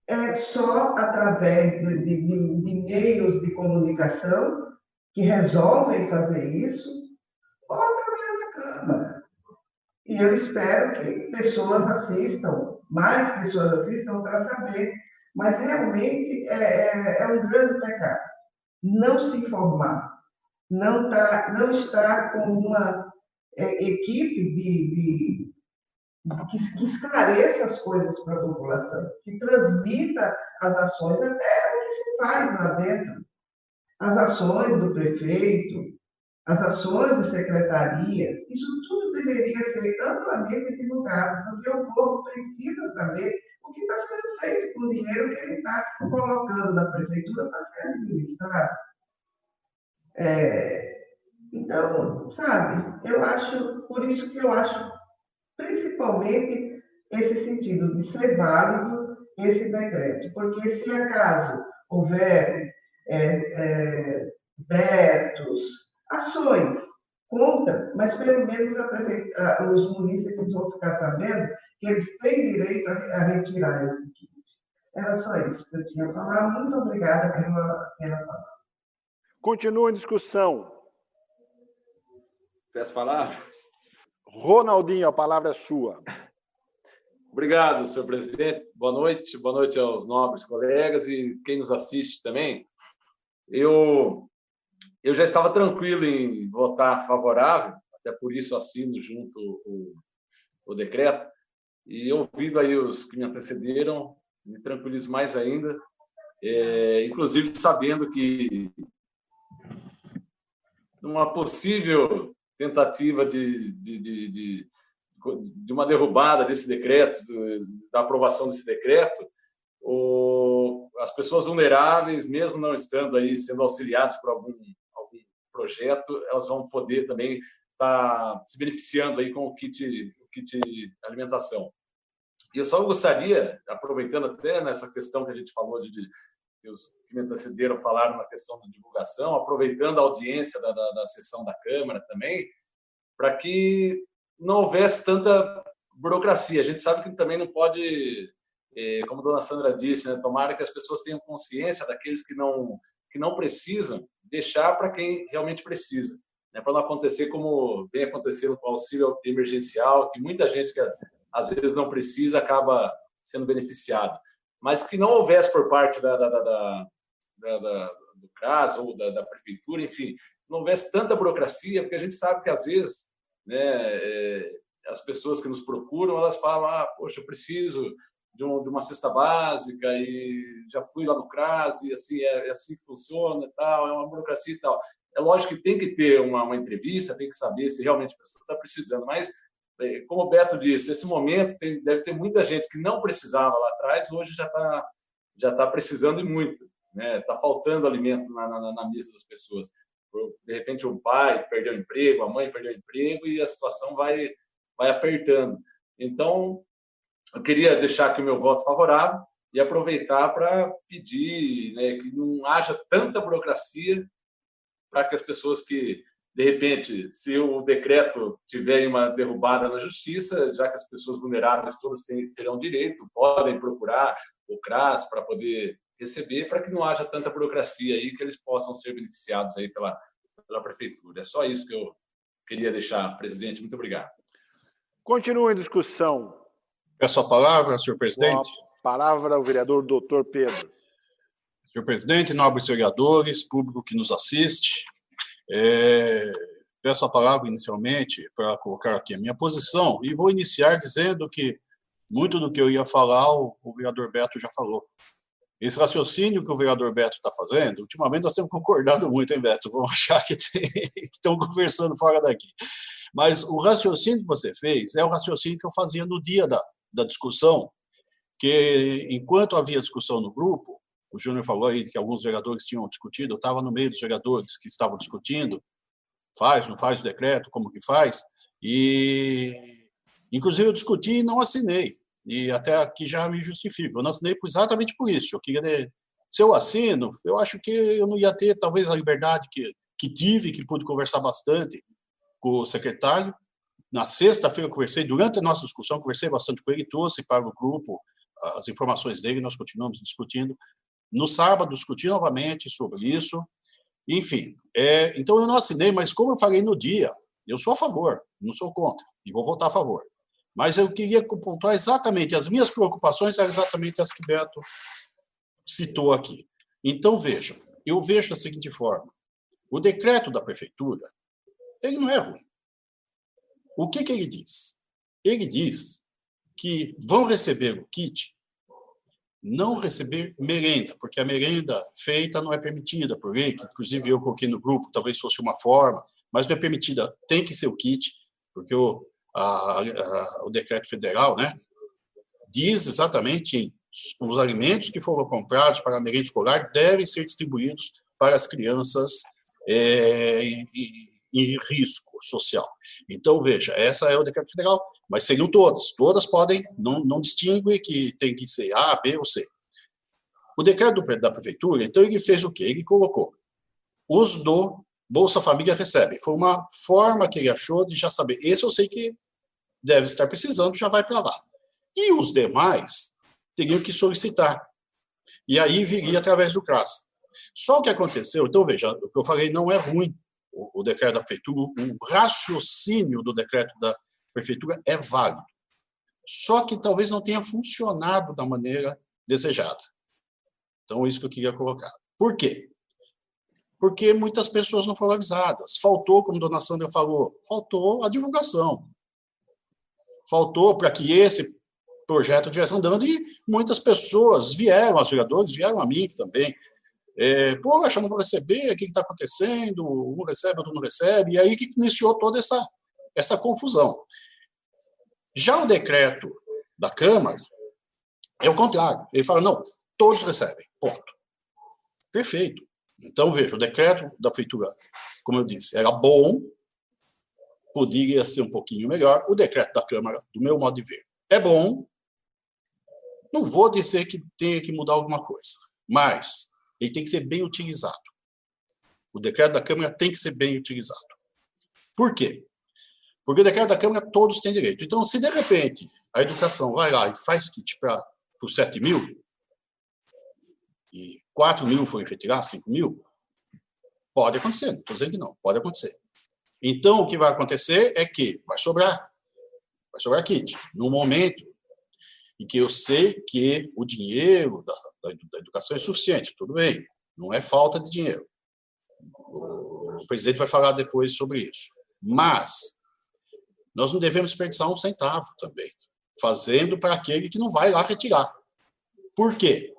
é só através de meios de comunicação que resolvem fazer isso, ou através da Câmara. E eu espero que mais pessoas assistam para saber. Mas realmente é um grande pecado não se informar, não estar com uma equipe que esclareça as coisas para a população, que transmita as ações, até o que se faz lá dentro. As ações do prefeito, as ações de secretaria, isso tudo deveria ser amplamente divulgado, porque o povo precisa saber o que está sendo feito com o dinheiro que ele está colocando na prefeitura para ser administrado. Então, sabe, por isso que eu acho, principalmente, esse sentido de ser válido esse decreto. Porque se acaso houver vetos, ações contra, mas pelo menos os munícipes vão ficar sabendo que eles têm direito a retirar esse kit. Era só isso que eu tinha a falar. Muito obrigada pela palavra. Continua em discussão. Peço palavra. Ronaldinho, a palavra é sua. Obrigado, senhor presidente. Boa noite aos nobres colegas e quem nos assiste também. Eu já estava tranquilo em votar favorável, até por isso assino junto o decreto, e ouvindo aí os que me antecederam, me tranquilizo mais ainda, inclusive sabendo que numa possível tentativa de uma derrubada desse decreto, da aprovação desse decreto, as pessoas vulneráveis, mesmo não estando aí sendo auxiliadas por algum projeto, elas vão poder também se beneficiando aí com o kit alimentação. E eu só gostaria, aproveitando até nessa questão que a gente falou que os que me antecederam falaram na questão da divulgação, aproveitando a audiência da sessão da Câmara também, para que não houvesse tanta burocracia. A gente sabe que também não pode, como a dona Sandra disse, né, tomara que as pessoas tenham consciência daqueles que não precisam, deixar para quem realmente precisa, né, para não acontecer como vem acontecendo com o auxílio emergencial, que muita gente que às vezes não precisa acaba sendo beneficiado. Mas que não houvesse por parte do CRAS ou da prefeitura, enfim, não houvesse tanta burocracia, porque a gente sabe que, às vezes, né, as pessoas que nos procuram, elas falam, poxa, eu preciso de uma cesta básica e já fui lá no CRAS e assim, é assim que funciona e tal, é uma burocracia e tal. É lógico que tem que ter uma entrevista, tem que saber se realmente a pessoa está precisando, mas, como o Beto disse, esse momento deve ter muita gente que não precisava lá atrás, hoje já tá precisando e muito, né? Está faltando alimento na mesa das pessoas. De repente, o pai perdeu o emprego, a mãe perdeu o emprego e a situação vai apertando. Então, eu queria deixar aqui o meu voto favorável e aproveitar para pedir, né, que não haja tanta burocracia para que as pessoas que, de repente, se o decreto tiver uma derrubada na justiça, já que as pessoas vulneráveis todas terão direito, podem procurar o CRAS para poder receber, para que não haja tanta burocracia aí, que eles possam ser beneficiados aí pela prefeitura. É só isso que eu queria deixar, presidente. Muito obrigado. Continua em discussão. Peço a palavra, senhor presidente. Com a palavra, o vereador doutor Pedro. Senhor presidente, nobres vereadores, público que nos assiste, peço a palavra inicialmente para colocar aqui a minha posição e vou iniciar dizendo que muito do que eu ia falar o vereador Beto já falou. Esse raciocínio que o vereador Beto está fazendo, ultimamente nós temos concordado muito, hein, Beto? Vamos achar que estão conversando fora daqui. Mas o raciocínio que você fez é o raciocínio que eu fazia no dia da discussão, que enquanto havia discussão no grupo, o Júnior falou aí que alguns vereadores tinham discutido, eu estava no meio dos vereadores que estavam discutindo, faz, não faz o decreto, como que faz, e inclusive eu discuti e não assinei, e até aqui já me justifico, eu não assinei exatamente por isso, eu queria, se eu assino, eu acho que eu não ia ter talvez a liberdade que tive, que pude conversar bastante com o secretário. Na sexta-feira eu conversei, durante a nossa discussão, conversei bastante com ele, trouxe para o grupo as informações dele, nós continuamos discutindo. No sábado, discuti novamente sobre isso. Enfim, então eu não assinei, mas como eu falei no dia, eu sou a favor, não sou contra, e vou votar a favor. Mas eu queria pontuar exatamente, as minhas preocupações eram exatamente as que o Beto citou aqui. Então, vejam, eu vejo da seguinte forma, o decreto da prefeitura, ele não é ruim. O que ele diz? Ele diz que vão receber o kit, não receber merenda, porque a merenda feita não é permitida por lei, que inclusive eu coloquei no grupo, talvez fosse uma forma, mas não é permitida, tem que ser o kit, porque o decreto federal, né, diz exatamente os alimentos que foram comprados para a merenda escolar devem ser distribuídos para as crianças em risco social. Então, veja, essa é o decreto federal, mas seriam todas podem, não distingue que tem que ser A, B ou C. O decreto da prefeitura, então, ele fez o quê? Ele colocou, os do Bolsa Família recebem. Foi uma forma que ele achou de já saber, esse eu sei que deve estar precisando, já vai para lá. E os demais teriam que solicitar. E aí viria através do CRAS. Só o que aconteceu, então, veja, o que eu falei não é ruim, o decreto da prefeitura, o raciocínio do decreto da prefeitura é válido. Só que talvez não tenha funcionado da maneira desejada. Então, isso que eu queria colocar. Por quê? Porque muitas pessoas não foram avisadas. Faltou, como a dona Sandra falou, faltou a divulgação. Faltou para que esse projeto estivesse andando e muitas pessoas vieram, os vereadores vieram a mim também. Poxa, não vou receber, o que está acontecendo? Um recebe, outro não recebe. E aí que iniciou toda essa confusão. Já o decreto da Câmara é o contrário. Ele fala, não, todos recebem, ponto. Perfeito. Então, veja, o decreto da prefeitura, como eu disse, era bom, poderia ser um pouquinho melhor. O decreto da Câmara, do meu modo de ver, é bom. Não vou dizer que tenha que mudar alguma coisa, mas ele tem que ser bem utilizado. O decreto da Câmara tem que ser bem utilizado. Por quê? Porque o decreto da Câmara todos têm direito. Então, se de repente a educação vai lá e faz kit para os 7 mil, e 4 mil forem retirar, 5 mil, pode acontecer, não estou dizendo que não, pode acontecer. Então, o que vai acontecer é que vai sobrar kit. No momento em que eu sei que o dinheiro da educação é suficiente, tudo bem, não é falta de dinheiro. O presidente vai falar depois sobre isso. Mas nós não devemos desperdiçar um centavo também, fazendo para aquele que não vai lá retirar. Por quê?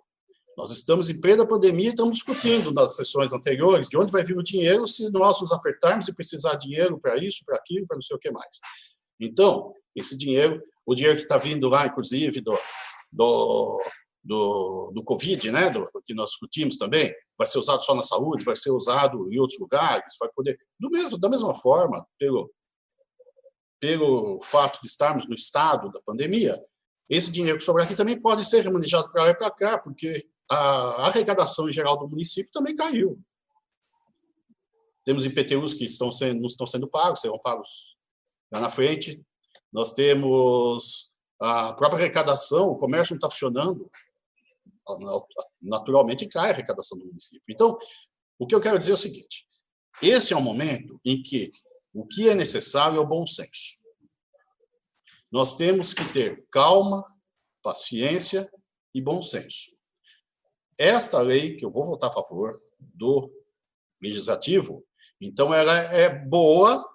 Nós estamos em plena pandemia e estamos discutindo nas sessões anteriores de onde vai vir o dinheiro se nós nos apertarmos e precisar de dinheiro para isso, para aquilo, para não sei o que mais. Então, esse dinheiro, o dinheiro que está vindo lá, inclusive, do Covid, né, que nós discutimos também, vai ser usado só na saúde, vai ser usado em outros lugares, vai poder, da mesma forma, pelo fato de estarmos no estado da pandemia, esse dinheiro que sobrar aqui também pode ser remanejado para lá e para cá, porque a arrecadação em geral do município também caiu. Temos IPTUs que não estão sendo pagos, serão pagos lá na frente. Nós temos a própria arrecadação, o comércio não está funcionando, naturalmente cai a arrecadação do município. Então, o que eu quero dizer é o seguinte, esse é um momento em que o que é necessário é o bom senso. Nós temos que ter calma, paciência e bom senso. Esta lei, que eu vou votar a favor do Legislativo, então ela é boa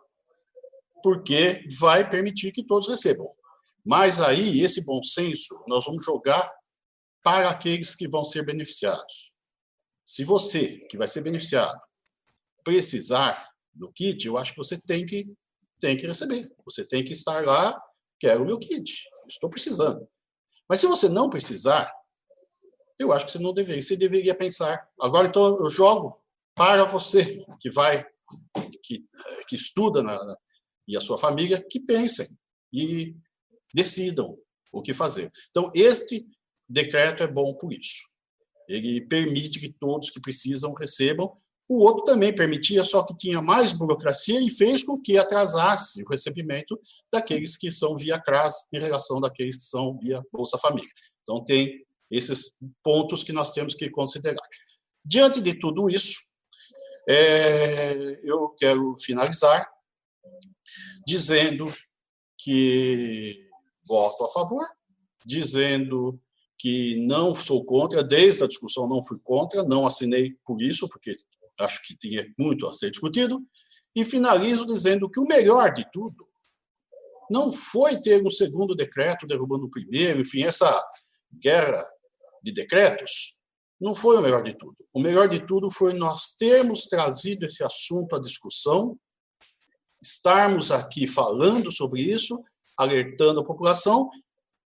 porque vai permitir que todos recebam. Mas aí, esse bom senso, nós vamos jogar para aqueles que vão ser beneficiados. Se você, que vai ser beneficiado, precisar do kit, eu acho que você tem que receber. Você tem que estar lá, quero o meu kit, estou precisando. Mas se você não precisar, eu acho que você deveria pensar. Agora, então, eu jogo para você, que estuda e a sua família, que pensem e decidam o que fazer. Então, este decreto é bom por isso. Ele permite que todos que precisam recebam. O outro também permitia, só que tinha mais burocracia e fez com que atrasasse o recebimento daqueles que são via CRAS em relação daqueles que são via Bolsa Família. Então, tem esses pontos que nós temos que considerar. Diante de tudo isso, eu quero finalizar dizendo que voto a favor, dizendo que não sou contra, desde a discussão não fui contra, não assinei por isso, porque acho que tinha muito a ser discutido, e finalizo dizendo que o melhor de tudo não foi ter um segundo decreto derrubando o primeiro, enfim, essa guerra de decretos não foi o melhor de tudo. O melhor de tudo foi nós termos trazido esse assunto à discussão, estarmos aqui falando sobre isso, alertando a população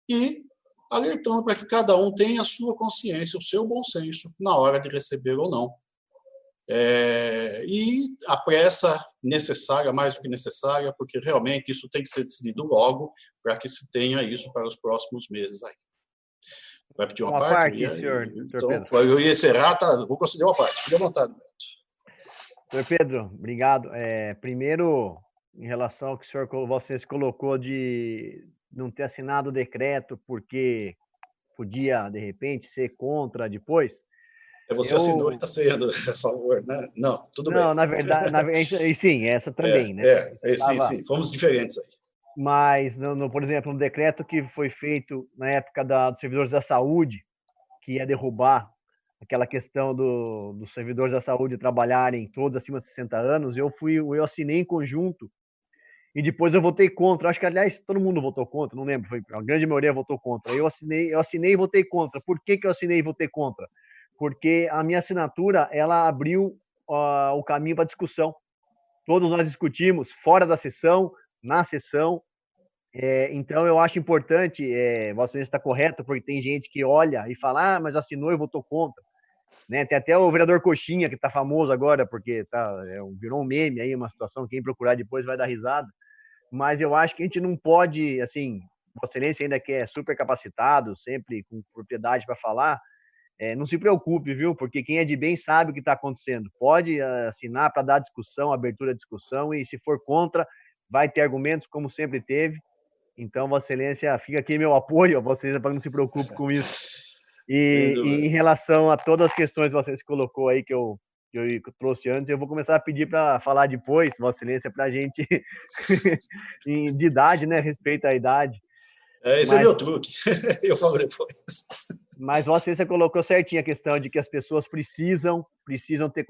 e alertando para que cada um tenha a sua consciência, o seu bom senso na hora de receber ou não. E a pressa necessária, mais do que necessária, porque realmente isso tem que ser decidido logo para que se tenha isso para os próximos meses aí. Vai pedir uma parte? Senhor então, Pedro. eu ia encerrar, vou conceder uma parte. Fique à vontade, Beto. Senhor Pedro, obrigado. Primeiro, em relação ao que vocês colocou de não ter assinado o decreto porque podia, de repente, ser contra depois. Você assinou e está sendo a favor, né? Não, tudo bem. Não, na verdade, sim, essa também, né? Sim, fomos diferentes aí. Mas, por exemplo, no decreto que foi feito na época dos servidores da saúde, que ia derrubar aquela questão dos servidores da saúde trabalharem todos acima de 60 anos, eu assinei em conjunto e depois eu votei contra. Acho que, aliás, todo mundo votou contra, não lembro, a grande maioria votou contra. Eu assinei e votei contra. Por que eu assinei e votei contra? Porque a minha assinatura, ela abriu o caminho para discussão. Todos nós discutimos fora da sessão, na sessão. Então, eu acho importante, você está correto, porque tem gente que olha e fala, mas assinou e votou contra. Né? Tem até o vereador Coxinha, que está famoso agora, porque virou um meme aí, uma situação, quem procurar depois vai dar risada. mas eu acho que a gente não pode, assim, Vossa Excelência ainda que é super capacitado, sempre com propriedade para falar, não se preocupe, viu? Porque quem é de bem sabe o que está acontecendo. Pode assinar para dar discussão, abertura à discussão, e se for contra, vai ter argumentos, como sempre teve. Então, Vossa Excelência, fica aqui meu apoio, Vossa Excelência, para que não se preocupe com isso. E em relação a todas as questões que você colocou aí, que eu trouxe antes, eu vou começar a pedir para falar depois, Vossa Excelência, para a gente, de idade, né? Respeito à idade. Esse é meu truque, eu falo depois. Mas Vossa Excelência colocou certinho a questão de que as pessoas precisam ter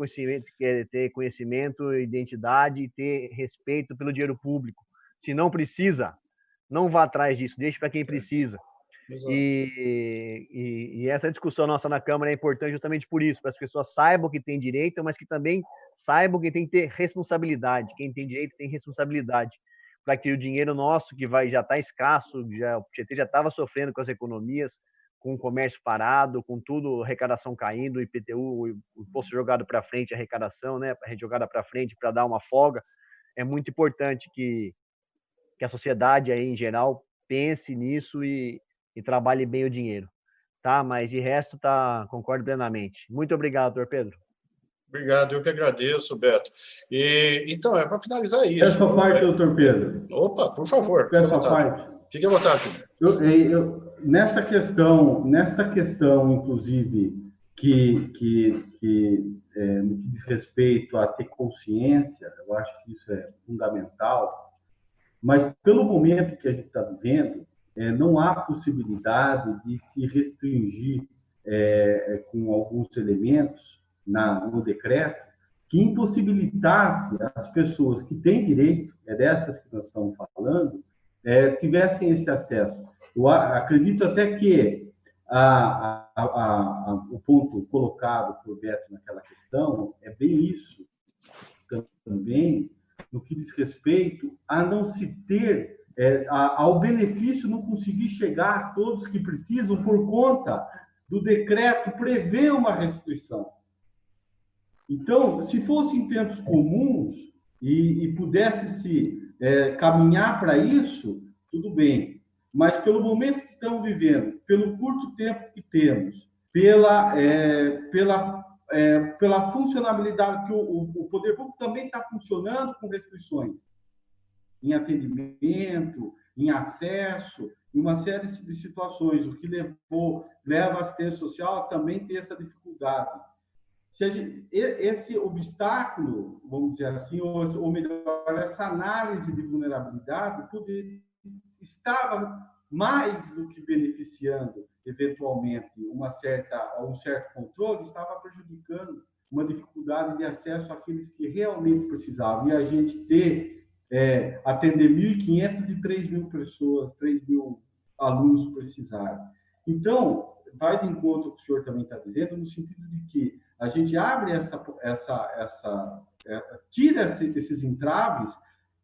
conhecimento, identidade e ter respeito pelo dinheiro público. Se não precisa, não vá atrás disso, deixe para quem precisa. E essa discussão nossa na Câmara é importante justamente por isso, para as pessoas saibam que tem direito, mas que também saibam que tem que ter responsabilidade. Quem tem direito tem responsabilidade. Para que o dinheiro nosso, que já está escasso, o Tietê já estava sofrendo com as economias, com o comércio parado, com tudo, arrecadação caindo, o IPTU, o imposto jogado para frente, a arrecadação, né, jogada para frente para dar uma folga. É muito importante que a sociedade aí, em geral, pense nisso e trabalhe bem o dinheiro. Tá? Mas de resto, concordo plenamente. Muito obrigado, doutor Pedro. Obrigado, eu que agradeço, Beto. Então, para finalizar isso... Essa parte, doutor Pedro. Opa, por favor, fique à vontade. Fique à vontade. Nesta questão, inclusive, que no que diz respeito a ter consciência, eu acho que isso é fundamental, mas pelo momento que a gente está vivendo, não há possibilidade de se restringir com alguns elementos no decreto que impossibilitasse as pessoas que têm direito, dessas que nós estamos falando, tivessem esse acesso. Eu acredito até que o ponto colocado por Beto naquela questão é bem isso também, no que diz respeito a não se ter, ao benefício não conseguir chegar a todos que precisam por conta do decreto prever uma restrição. Então, se fosse em tempos comuns e pudesse-se caminhar para isso, tudo bem. Mas pelo momento que estamos vivendo, pelo curto tempo que temos, pela funcionalidade que o poder público também está funcionando com restrições em atendimento, em acesso, em uma série de situações, o que leva a assistência social a também ter essa dificuldade. Esse obstáculo, vamos dizer assim, ou melhor, essa análise de vulnerabilidade estava mais do que beneficiando, eventualmente, um certo controle, estava prejudicando uma dificuldade de acesso àqueles que realmente precisavam. E a gente atender 1.500 e 3.000 pessoas, 3.000 alunos precisaram. Então, vai de encontro ao que o senhor também está dizendo, no sentido de que a gente abre tira esses entraves,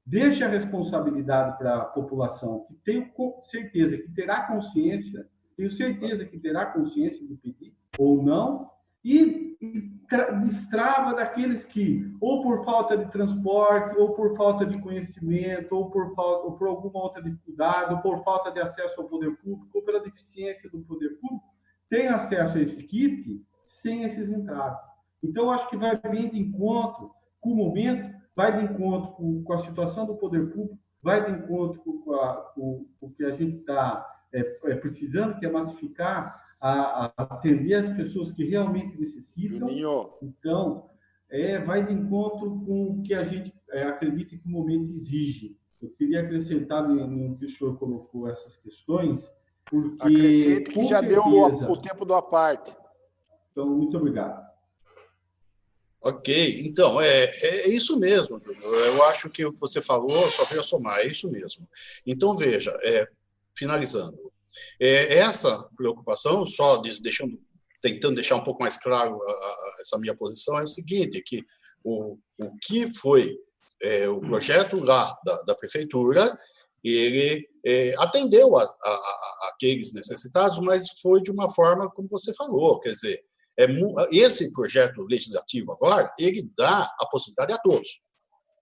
deixa a responsabilidade para a população, que tenho certeza que terá consciência de pedir ou não, e destrava daqueles que, ou por falta de transporte, ou por falta de conhecimento, ou por alguma outra dificuldade, ou por falta de acesso ao poder público, ou pela deficiência do poder público, tem acesso a esse kit sem esses entraves. Então, acho que vai bem de encontro com o momento, vai de encontro com a situação do poder público, vai de encontro com o que a gente está precisando, que é massificar, a atender as pessoas que realmente necessitam. Então, vai de encontro com o que a gente acredita que o momento exige. Eu queria acrescentar no que o senhor colocou essas questões, porque... Acrescente que já deu o tempo do à parte. Então, muito obrigado. Ok, então, é isso mesmo, Júnior. Eu acho que o que você falou só veio a somar, é isso mesmo. Então, veja, finalizando, essa preocupação, só tentando deixar um pouco mais claro essa minha posição, é o seguinte, que o que foi o projeto lá da prefeitura, ele atendeu aqueles necessitados, mas foi de uma forma como você falou, quer dizer, esse projeto legislativo agora, ele dá a possibilidade a todos,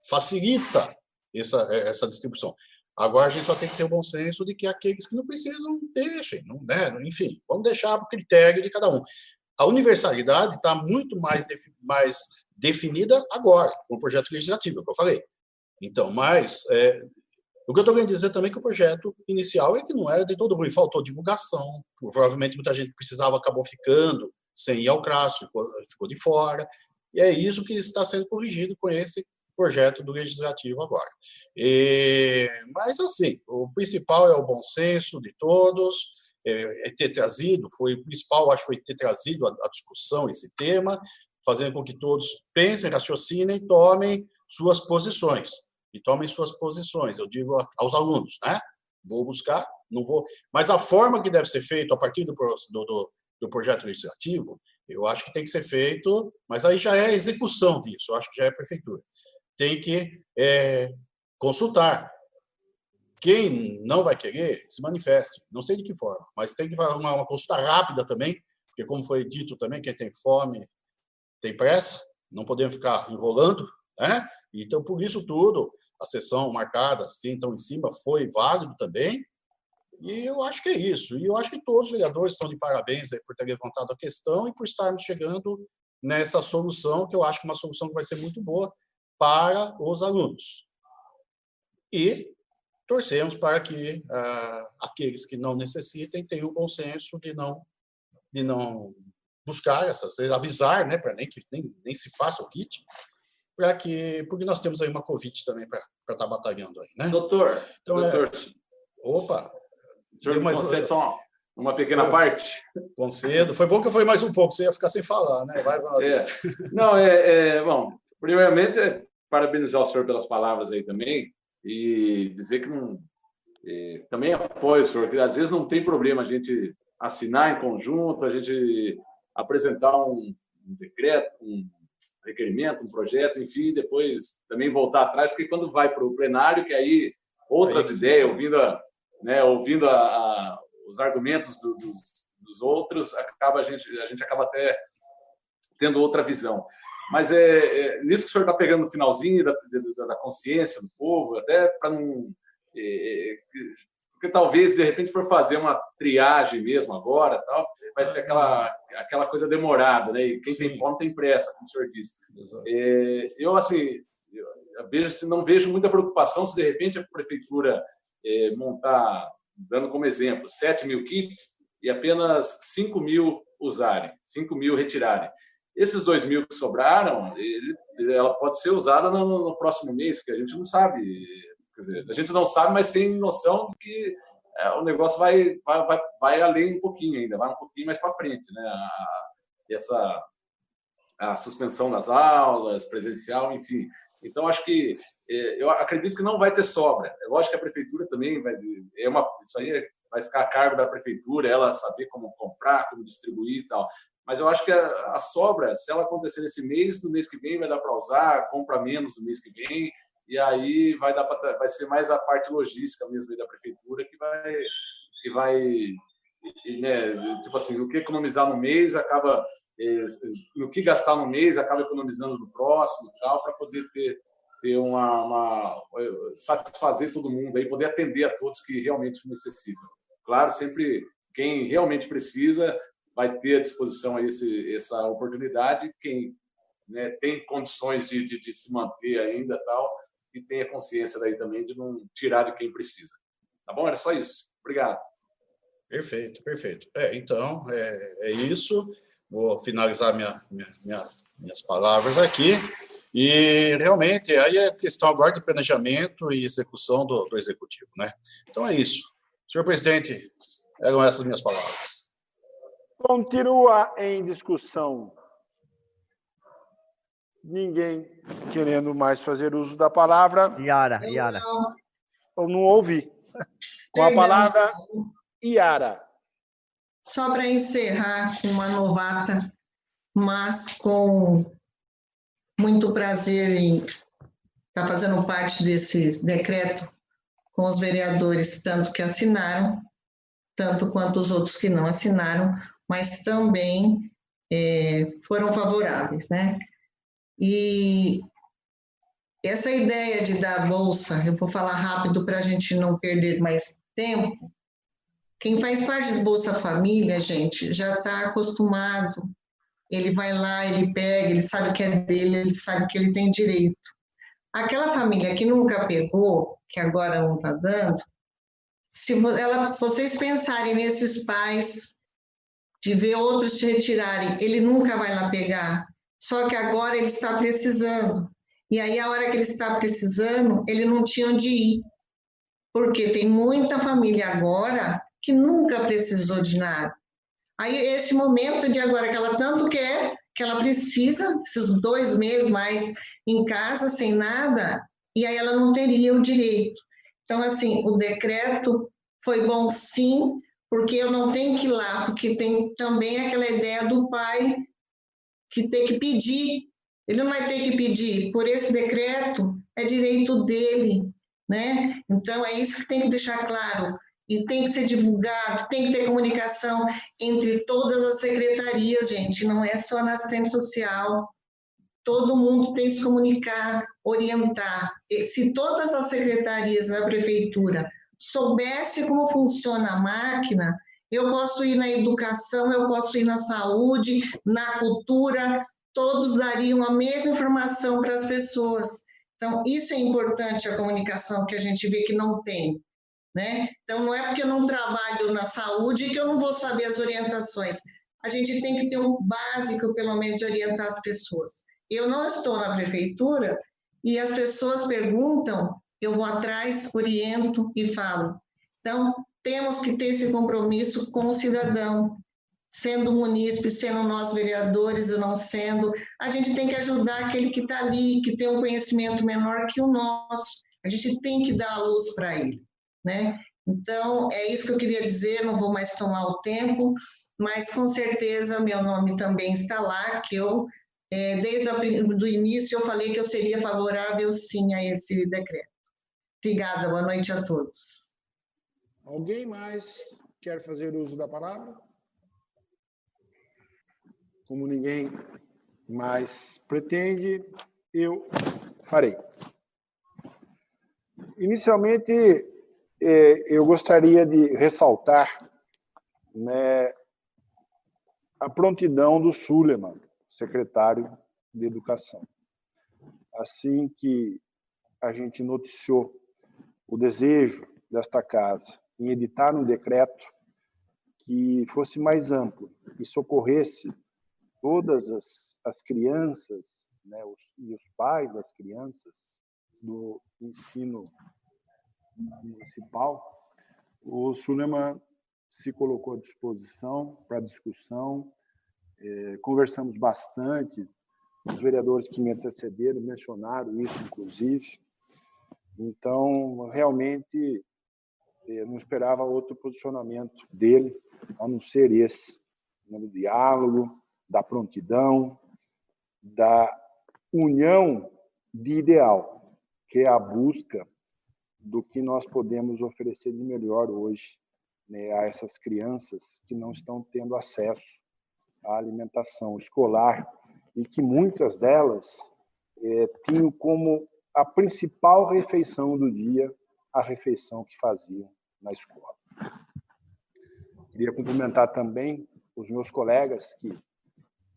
facilita essa distribuição. Agora, a gente só tem que ter o bom senso de que aqueles que não precisam, deixem, não, né? Enfim, vamos deixar para o critério de cada um. A universalidade está muito mais definida agora, com o projeto legislativo, que eu falei. Então, mas o que eu estou querendo dizer também é que o projeto inicial é que não era de todo ruim, faltou divulgação, provavelmente muita gente que precisava acabou ficando sem ir ao CRAS, ficou de fora, e é isso que está sendo corrigido com esse projeto do legislativo agora. Mas, assim, o principal é o bom senso de todos, ter trazido, o principal, acho, foi ter trazido a discussão, esse tema, fazendo com que todos pensem, raciocinem, tomem suas posições. Eu digo aos alunos, né? Vou buscar, não vou... Mas a forma que deve ser feito a partir do projeto legislativo, eu acho que tem que ser feito, mas aí já é a execução disso, eu acho que já é a prefeitura. Tem que consultar. Quem não vai querer, se manifeste. Não sei de que forma, mas tem que fazer uma consulta rápida também, porque, como foi dito também, quem tem fome tem pressa, não podemos ficar enrolando, né? Então, por isso tudo, a sessão marcada, assim, então, em cima, foi válido também, e eu acho que é isso. E eu acho que todos os vereadores estão de parabéns aí por terem levantado a questão e por estarmos chegando nessa solução, que eu acho que é uma solução que vai ser muito boa para os alunos. E torcemos para que aqueles que não necessitem tenham o bom senso de não buscar avisar, né, para nem se faça o kit, porque nós temos aí uma Covid também para estar batalhando aí, né? Doutor, Opa! O senhor me concede só uma pequena parte? Concedo. Foi bom que eu falei mais um pouco, você ia ficar sem falar, né? Vai. Bom, primeiramente, parabenizar o senhor pelas palavras aí também e dizer que também apoio o senhor, que às vezes não tem problema a gente assinar em conjunto, a gente apresentar um decreto, um requerimento, um projeto, enfim, depois também voltar atrás, porque quando vai para o plenário, que aí outras ideias, ouvindo os argumentos dos outros, a gente acaba até tendo outra visão. Mas nisso que o senhor está pegando no finalzinho da consciência do povo, até para não... porque talvez, de repente, for fazer uma triagem mesmo agora, tal, vai ser aquela coisa demorada, né? E quem Sim. tem fome tem pressa, como o senhor disse. Eu não vejo muita preocupação se, de repente, a prefeitura montar, dando como exemplo, 7.000 kits e apenas 5.000 usarem, 5.000 retirarem. Esses 2.000 que sobraram, ela pode ser usada no próximo mês, porque a gente não sabe. Quer dizer, a gente não sabe, mas tem noção de que o negócio vai além um pouquinho ainda, vai um pouquinho mais para frente, né? A suspensão das aulas, presencial, enfim. Então, acho que eu acredito que não vai ter sobra. É lógico que a prefeitura também isso aí vai ficar a cargo da prefeitura, ela saber como comprar, como distribuir e tal. Mas eu acho que a sobra, se ela acontecer nesse mês, no mês que vem vai dar para usar, compra menos no mês que vem, e aí vai ser mais a parte logística mesmo da prefeitura que vai né, tipo assim, o que economizar no mês acaba, no que gastar no mês acaba economizando no próximo e tal, para poder ter satisfazer todo mundo aí, poder atender a todos que realmente necessitam. Claro, sempre quem realmente precisa vai ter à disposição aí essa oportunidade, quem, né, tem condições de se manter ainda tal, e tenha consciência daí também de não tirar de quem precisa. Tá bom? Era só isso. Obrigado. Perfeito. Então, é isso. Vou finalizar minhas palavras aqui. E, realmente, aí é questão agora de planejamento e execução do Executivo, né? Então, é isso. Senhor presidente, eram essas minhas palavras. Continua em discussão. Ninguém querendo mais fazer uso da palavra. Iara. Eu não ouvi. Com a palavra, Iara. Só para encerrar com uma novata, mas com muito prazer em estar fazendo parte desse decreto com os vereadores, tanto que assinaram, tanto quanto os outros que não assinaram, mas também foram favoráveis, né? E essa ideia de dar bolsa, eu vou falar rápido para a gente não perder mais tempo. Quem faz parte do Bolsa Família, gente, já está acostumado. Ele vai lá, ele pega, ele sabe que é dele, ele sabe que ele tem direito. Aquela família que nunca pegou, que agora não está dando, se vocês pensarem nesses pais, de ver outros se retirarem, ele nunca vai lá pegar. Só que agora ele está precisando. E aí, a hora que ele está precisando, ele não tinha onde ir. Porque tem muita família agora que nunca precisou de nada. Aí, esse momento de agora que ela tanto quer, que ela precisa, esses 2 meses mais em casa, sem nada, e aí ela não teria o direito. Então, assim, o decreto foi bom, sim, porque eu não tenho que ir lá, porque tem também aquela ideia do pai que tem que pedir. Ele não vai ter que pedir, por esse decreto, é direito dele, né? Então, é isso que tem que deixar claro. E tem que ser divulgado, tem que ter comunicação entre todas as secretarias, gente, não é só na assistente social. Todo mundo tem que se comunicar, orientar. E se todas as secretarias da prefeitura soubessem como funciona a máquina, eu posso ir na educação, eu posso ir na saúde, na cultura, todos dariam a mesma informação para as pessoas. Então, isso é importante, a comunicação, que a gente vê que não tem, né? Então, não é porque eu não trabalho na saúde que eu não vou saber as orientações. A gente tem que ter um básico, pelo menos, de orientar as pessoas. Eu não estou na prefeitura e as pessoas perguntam, eu vou atrás, oriento e falo. Então, temos que ter esse compromisso com o cidadão, sendo munícipe, sendo nós vereadores e não sendo. A gente tem que ajudar aquele que está ali, que tem um conhecimento menor que o nosso. A gente tem que dar a luz para ele, né? Então, é isso que eu queria dizer, não vou mais tomar o tempo, mas com certeza meu nome também está lá, que eu, desde o início, eu falei que eu seria favorável, sim, a esse decreto. Obrigada, boa noite a todos. Alguém mais quer fazer uso da palavra? Como ninguém mais pretende, eu farei. Inicialmente, eu gostaria de ressaltar, né, a prontidão do Suleiman, secretário de Educação. Assim que a gente noticiou o desejo desta casa em editar um decreto que fosse mais amplo e socorresse todas as crianças, né, e os pais das crianças do ensino municipal, o Suleiman se colocou à disposição para discussão. Conversamos bastante, os vereadores que me antecederam mencionaram isso, inclusive. Então, realmente, eu não esperava outro posicionamento dele, a não ser esse, né, do diálogo, da prontidão, da união de ideal, que é a busca do que nós podemos oferecer de melhor hoje, né, a essas crianças que não estão tendo acesso à alimentação escolar e que muitas delas tinham como a principal refeição do dia a refeição que faziam na escola. Queria cumprimentar também os meus colegas que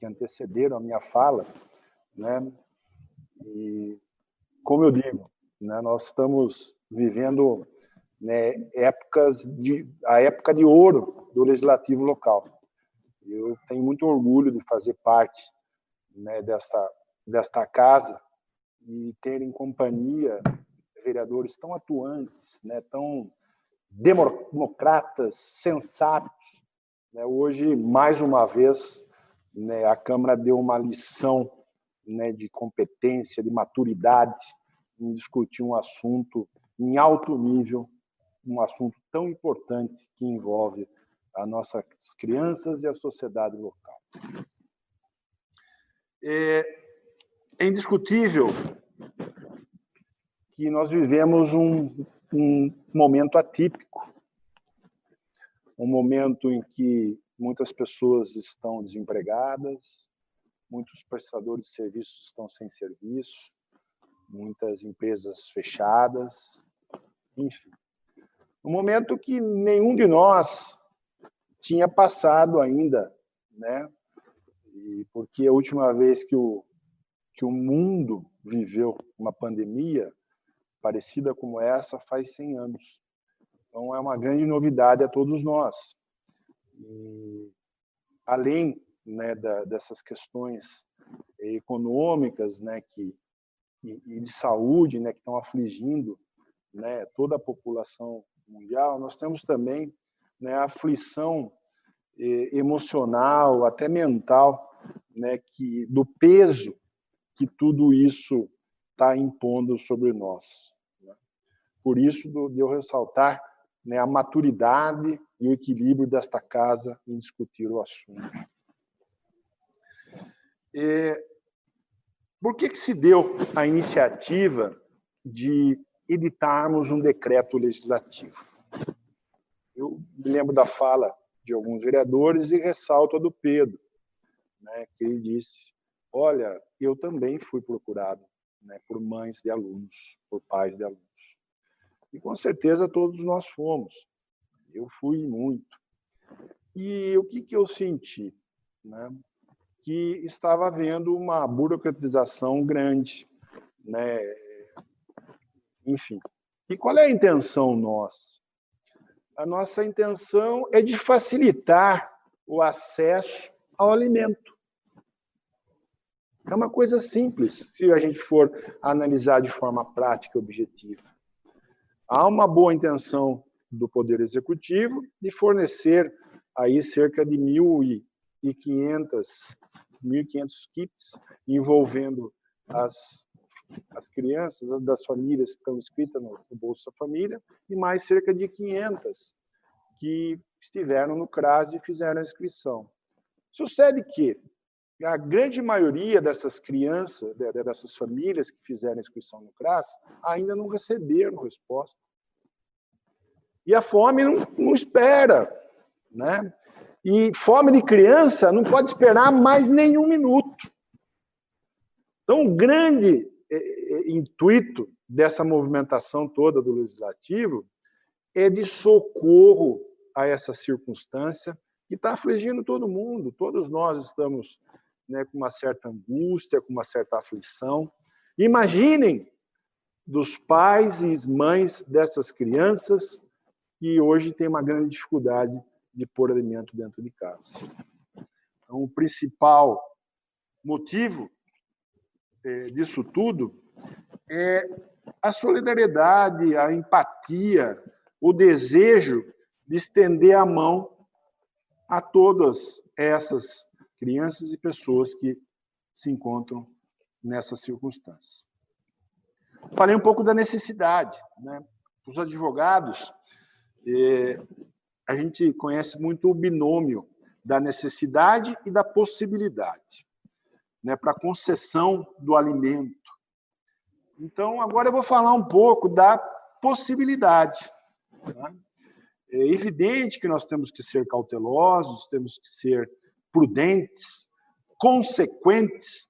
antecederam a minha fala, né? E, como eu digo, né, nós estamos vivendo, né, a época de ouro do legislativo local. Eu tenho muito orgulho de fazer parte, né, desta casa e ter em companhia vereadores tão atuantes, né, tão democratas, sensatos. Né? Hoje, mais uma vez, né, a Câmara deu uma lição, né, de competência, de maturidade, em discutir um assunto em alto nível, um assunto tão importante que envolve as nossas crianças e a sociedade local. É indiscutível que nós vivemos um momento atípico, um momento em que muitas pessoas estão desempregadas, muitos prestadores de serviços estão sem serviço, muitas empresas fechadas, enfim. Um momento que nenhum de nós tinha passado ainda, né? E porque a última vez que o mundo viveu uma pandemia parecida como essa faz 100 anos. Então, é uma grande novidade a todos nós. E, além, né, dessas questões econômicas, né, e de saúde, né, que estão afligindo, né, toda a população mundial, nós temos também, né, a aflição emocional, até mental, né, do peso que tudo isso está impondo sobre nós. Né? Por isso, de eu ressaltar, né, a maturidade e o equilíbrio desta casa em discutir o assunto. Por que se deu a iniciativa de editarmos um decreto legislativo? Eu me lembro da fala de alguns vereadores e ressalto a do Pedro, né, que ele disse: olha, eu também fui procurado, né, por mães de alunos, por pais de alunos. E com certeza todos nós fomos. Eu fui muito. E o que eu senti? Né? Que estava havendo uma burocratização grande, né? Enfim. E qual é a intenção nossa? A nossa intenção é de facilitar o acesso ao alimento. É uma coisa simples, se a gente for analisar de forma prática e objetiva. Há uma boa intenção do Poder Executivo de fornecer aí cerca de 1.500 kits envolvendo as crianças das famílias que estão inscritas no Bolsa Família e mais cerca de 500 que estiveram no CRAS e fizeram a inscrição. Sucede que a grande maioria dessas crianças, dessas famílias que fizeram a inscrição no CRAS, ainda não receberam resposta. E a fome não espera, né? E fome de criança não pode esperar mais nenhum minuto. Então, o grande intuito dessa movimentação toda do Legislativo é de socorro a essa circunstância que está afligindo todo mundo. Todos nós estamos, né, com uma certa angústia, com uma certa aflição. Imaginem dos pais e mães dessas crianças que hoje têm uma grande dificuldade de pôr alimento dentro de casa. Então, o principal motivo disso tudo é a solidariedade, a empatia, o desejo de estender a mão a todas essas crianças e pessoas que se encontram nessas circunstâncias. Falei um pouco da necessidade, né? Os advogados, a gente conhece muito o binômio da necessidade e da possibilidade, né, para a concessão do alimento. Então, agora eu vou falar um pouco da possibilidade. Né? É evidente que nós temos que ser cautelosos, temos que ser prudentes, consequentes,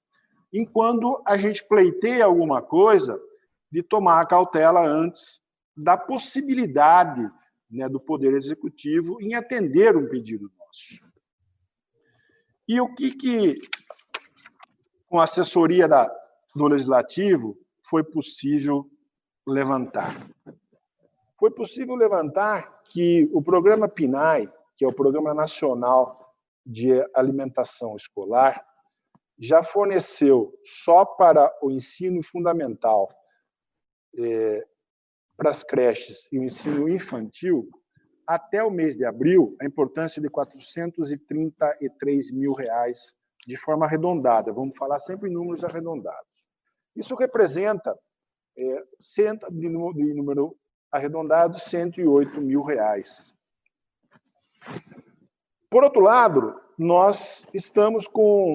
enquanto a gente pleiteia alguma coisa, de tomar a cautela antes da possibilidade, né, do Poder Executivo em atender um pedido nosso. E o que com a assessoria do Legislativo, foi possível levantar? Foi possível levantar que o programa PNAE, que é o Programa Nacional de Alimentação Escolar, já forneceu só para o ensino fundamental, para as creches e o ensino infantil, até o mês de abril, a importância de R$ 433 mil de forma arredondada. Vamos falar sempre em números arredondados. Isso representa, de número arredondado, R$ 108 mil. Por outro lado, nós estamos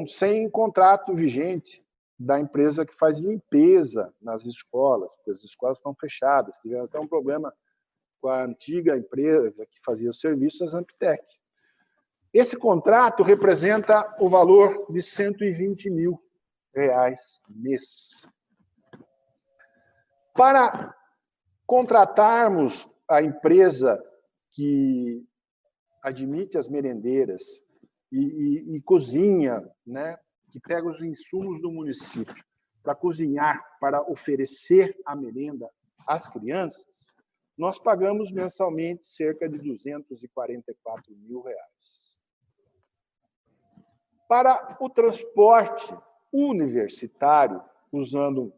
sem contrato vigente da empresa que faz limpeza nas escolas, porque as escolas estão fechadas. Tivemos até um problema com a antiga empresa que fazia o serviço, a Zamptec. Esse contrato representa o valor de R$ 120 mil mês. Para contratarmos a empresa que admite as merendeiras e cozinha, né, que pega os insumos do município para cozinhar, para oferecer a merenda às crianças, nós pagamos mensalmente cerca de R$244 mil. Para o transporte universitário, usando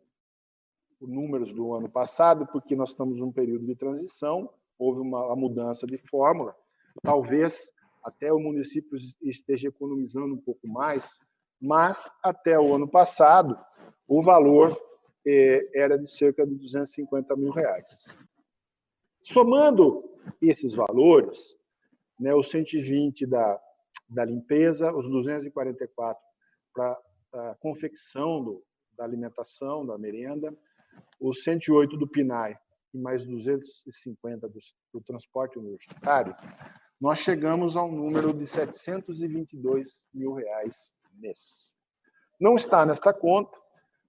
os números do ano passado, porque nós estamos num período de transição, houve uma mudança de fórmula, talvez até o município esteja economizando um pouco mais, mas até o ano passado o valor era de cerca de R$250 mil. Somando esses valores, né, os 120 da limpeza, os 244 para a confecção da alimentação, da merenda, os 108 do PNAE e mais 250 do transporte universitário, nós chegamos ao número de R$722 mil mês. Não está nesta conta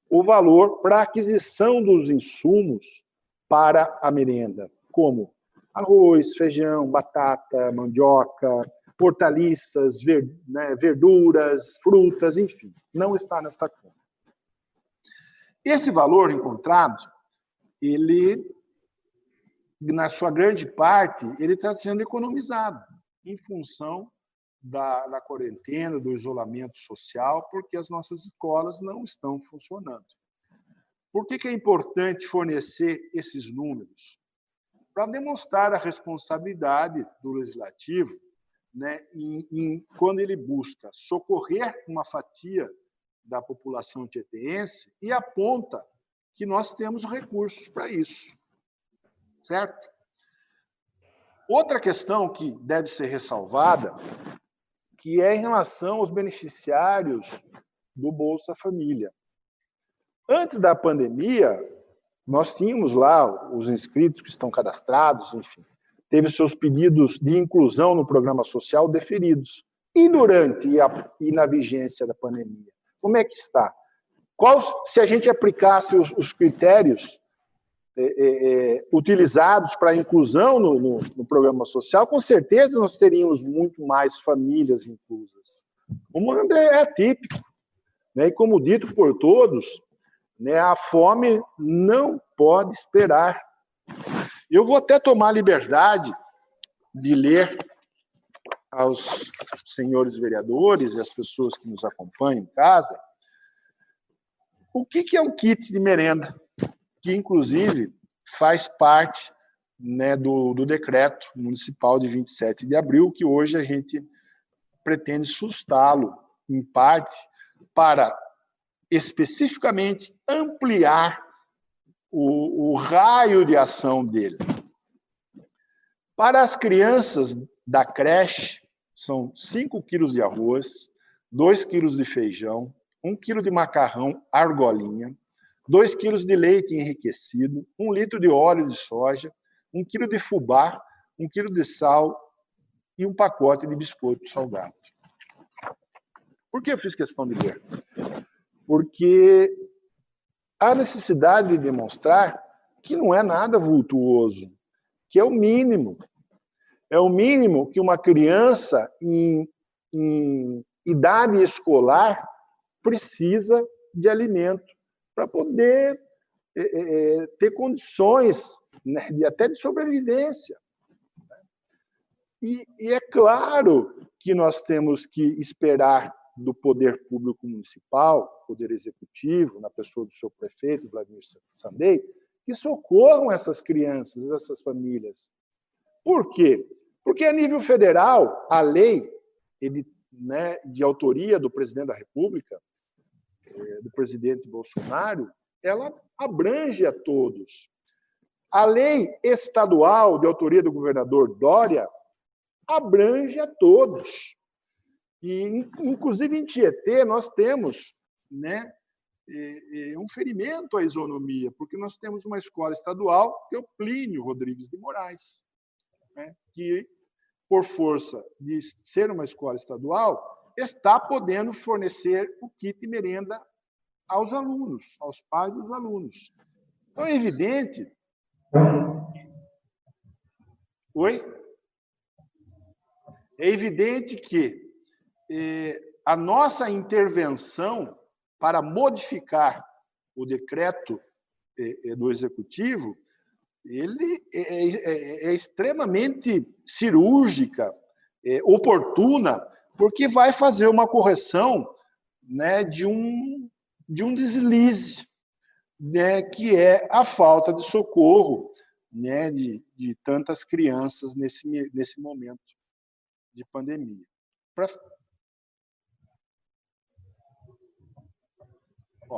o valor para a aquisição dos insumos para a merenda, como arroz, feijão, batata, mandioca, hortaliças, verduras, frutas, enfim, não está nesta conta. Esse valor encontrado, ele, na sua grande parte, ele está sendo economizado em função da quarentena, do isolamento social, porque as nossas escolas não estão funcionando. Por que é importante fornecer esses números? Para demonstrar a responsabilidade do Legislativo, né, quando ele busca socorrer uma fatia da população tietense e aponta que nós temos recursos para isso. Certo? Outra questão que deve ser ressalvada, que é em relação aos beneficiários do Bolsa Família. Antes da pandemia, nós tínhamos lá os inscritos que estão cadastrados, enfim, teve seus pedidos de inclusão no programa social deferidos. E durante e na vigência da pandemia, como é que está? Se a gente aplicasse os critérios utilizados para a inclusão no programa social, com certeza nós teríamos muito mais famílias inclusas. O mundo é atípico, né? E como dito por todos, né, a fome não pode esperar. Eu vou até tomar a liberdade de ler aos senhores vereadores e às pessoas que nos acompanham em casa o que é um kit de merenda, que, inclusive, faz parte, né, do decreto municipal de 27 de abril, que hoje a gente pretende sustá-lo, em parte, para especificamente ampliar o raio de ação dele. Para as crianças da creche, são 5 quilos de arroz, 2 quilos de feijão, 1 quilo de macarrão argolinha, 2 quilos de leite enriquecido, 1 litro de óleo de soja, 1 quilo de fubá, 1 quilo de sal e um pacote de biscoito salgado. Por que eu fiz questão de ler? Porque há necessidade de demonstrar que não é nada vultuoso, que é o mínimo. É o mínimo que uma criança em idade escolar precisa de alimento para poder ter condições, né, até de sobrevivência. E é claro que nós temos que esperar do poder público municipal, poder executivo, na pessoa do seu prefeito, Vladimir Sandei, que socorram essas crianças, essas famílias. Por quê? Porque, a nível federal, a lei de autoria do presidente da República, do presidente Bolsonaro, ela abrange a todos. A lei estadual de autoria do governador Dória abrange a todos. E, inclusive, em Tietê, nós temos, né, um ferimento à isonomia, porque nós temos uma escola estadual, que é o Plínio Rodrigues de Moraes, né, que, por força de ser uma escola estadual, está podendo fornecer o kit merenda aos alunos, aos pais dos alunos. Então, é evidente... Oi? É evidente que a nossa intervenção para modificar o decreto do Executivo, ele é extremamente cirúrgica, oportuna, porque vai fazer uma correção, né, de um deslize, né, que é a falta de socorro, né, de tantas crianças nesse momento de pandemia.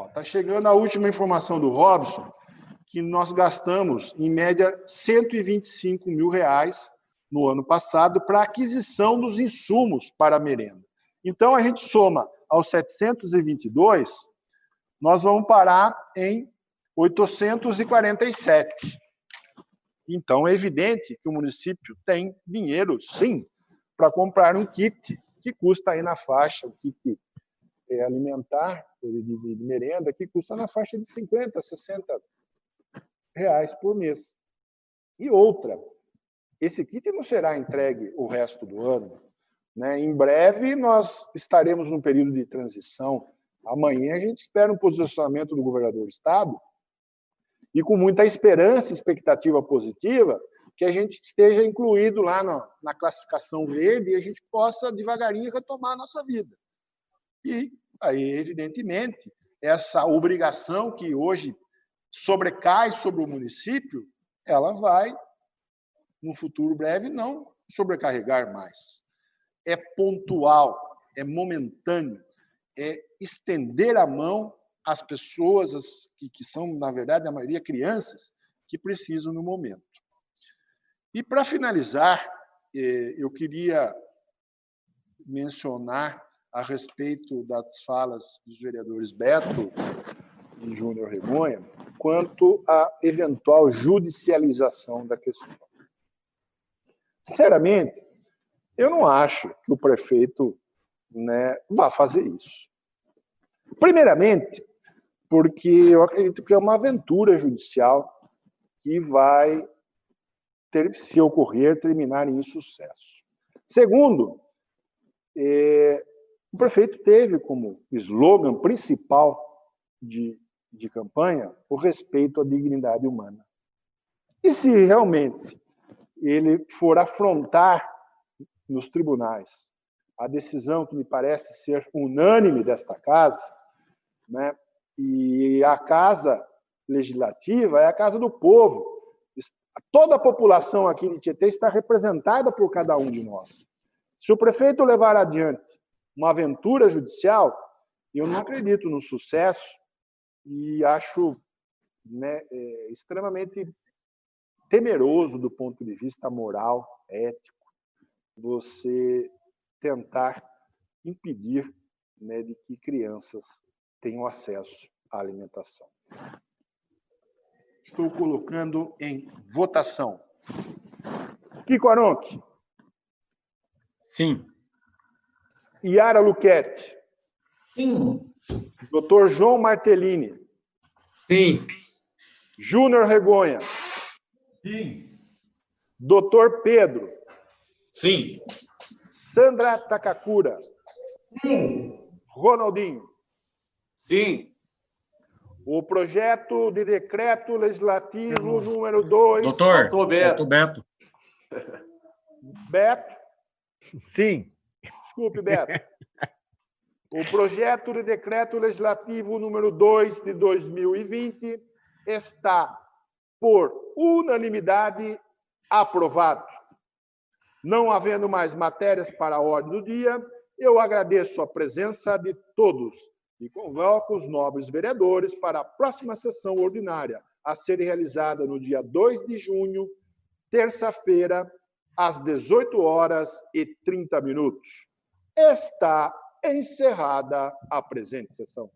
Está chegando a última informação do Robson, que nós gastamos, em média, R$ 125 mil no ano passado para aquisição dos insumos para a merenda. Então, a gente soma aos 722, nós vamos parar em 847. Então, é evidente que o município tem dinheiro, sim, para comprar um kit que custa aí na faixa, o kit alimentar de merenda, que custa na faixa de 50, 60 reais por mês. E outra, esse kit não será entregue o resto do ano, né? Em breve, nós estaremos num período de transição. Amanhã, a gente espera um posicionamento do governador do Estado e com muita esperança e expectativa positiva que a gente esteja incluído lá na classificação verde e a gente possa, devagarinho, retomar a nossa vida. E aí, evidentemente, essa obrigação que hoje sobrecai sobre o município, ela vai, no futuro breve, não sobrecarregar mais. É pontual, é momentâneo, é estender a mão às pessoas que são, na verdade, a maioria crianças, que precisam no momento. E, para finalizar, eu queria mencionar a respeito das falas dos vereadores Beto e Júnior Regonha, quanto à eventual judicialização da questão. Sinceramente, eu não acho que o prefeito, né, vá fazer isso. Primeiramente, porque eu acredito que é uma aventura judicial que vai, se ocorrer, terminar em insucesso. Segundo, o prefeito teve como slogan principal de campanha o respeito à dignidade humana. E se realmente ele for afrontar nos tribunais a decisão que me parece ser unânime desta casa, né, e a casa legislativa é a casa do povo. Toda a população aqui de Tietê está representada por cada um de nós. Se o prefeito levar adiante uma aventura judicial, eu não acredito no sucesso e acho, né, extremamente temeroso do ponto de vista moral, ético, você tentar impedir, né, de que crianças tenham acesso à alimentação. Estou colocando em votação. Kiko Aronchi. Sim. Yara Luquete. Sim. Dr. João Martellini. Sim. Júnior Regonha. Sim. Dr. Pedro. Sim. Sandra Takakura. Sim. Ronaldinho. Sim. O projeto de decreto legislativo número 2... Doutor Beto. Beto. Beto. Sim. Desculpe, Beto. O projeto de decreto legislativo número 2 de 2020 está, por unanimidade, aprovado. Não havendo mais matérias para a ordem do dia, eu agradeço a presença de todos e convoco os nobres vereadores para a próxima sessão ordinária, a ser realizada no dia 2 de junho, terça-feira, às 18h30. Está encerrada a presente sessão.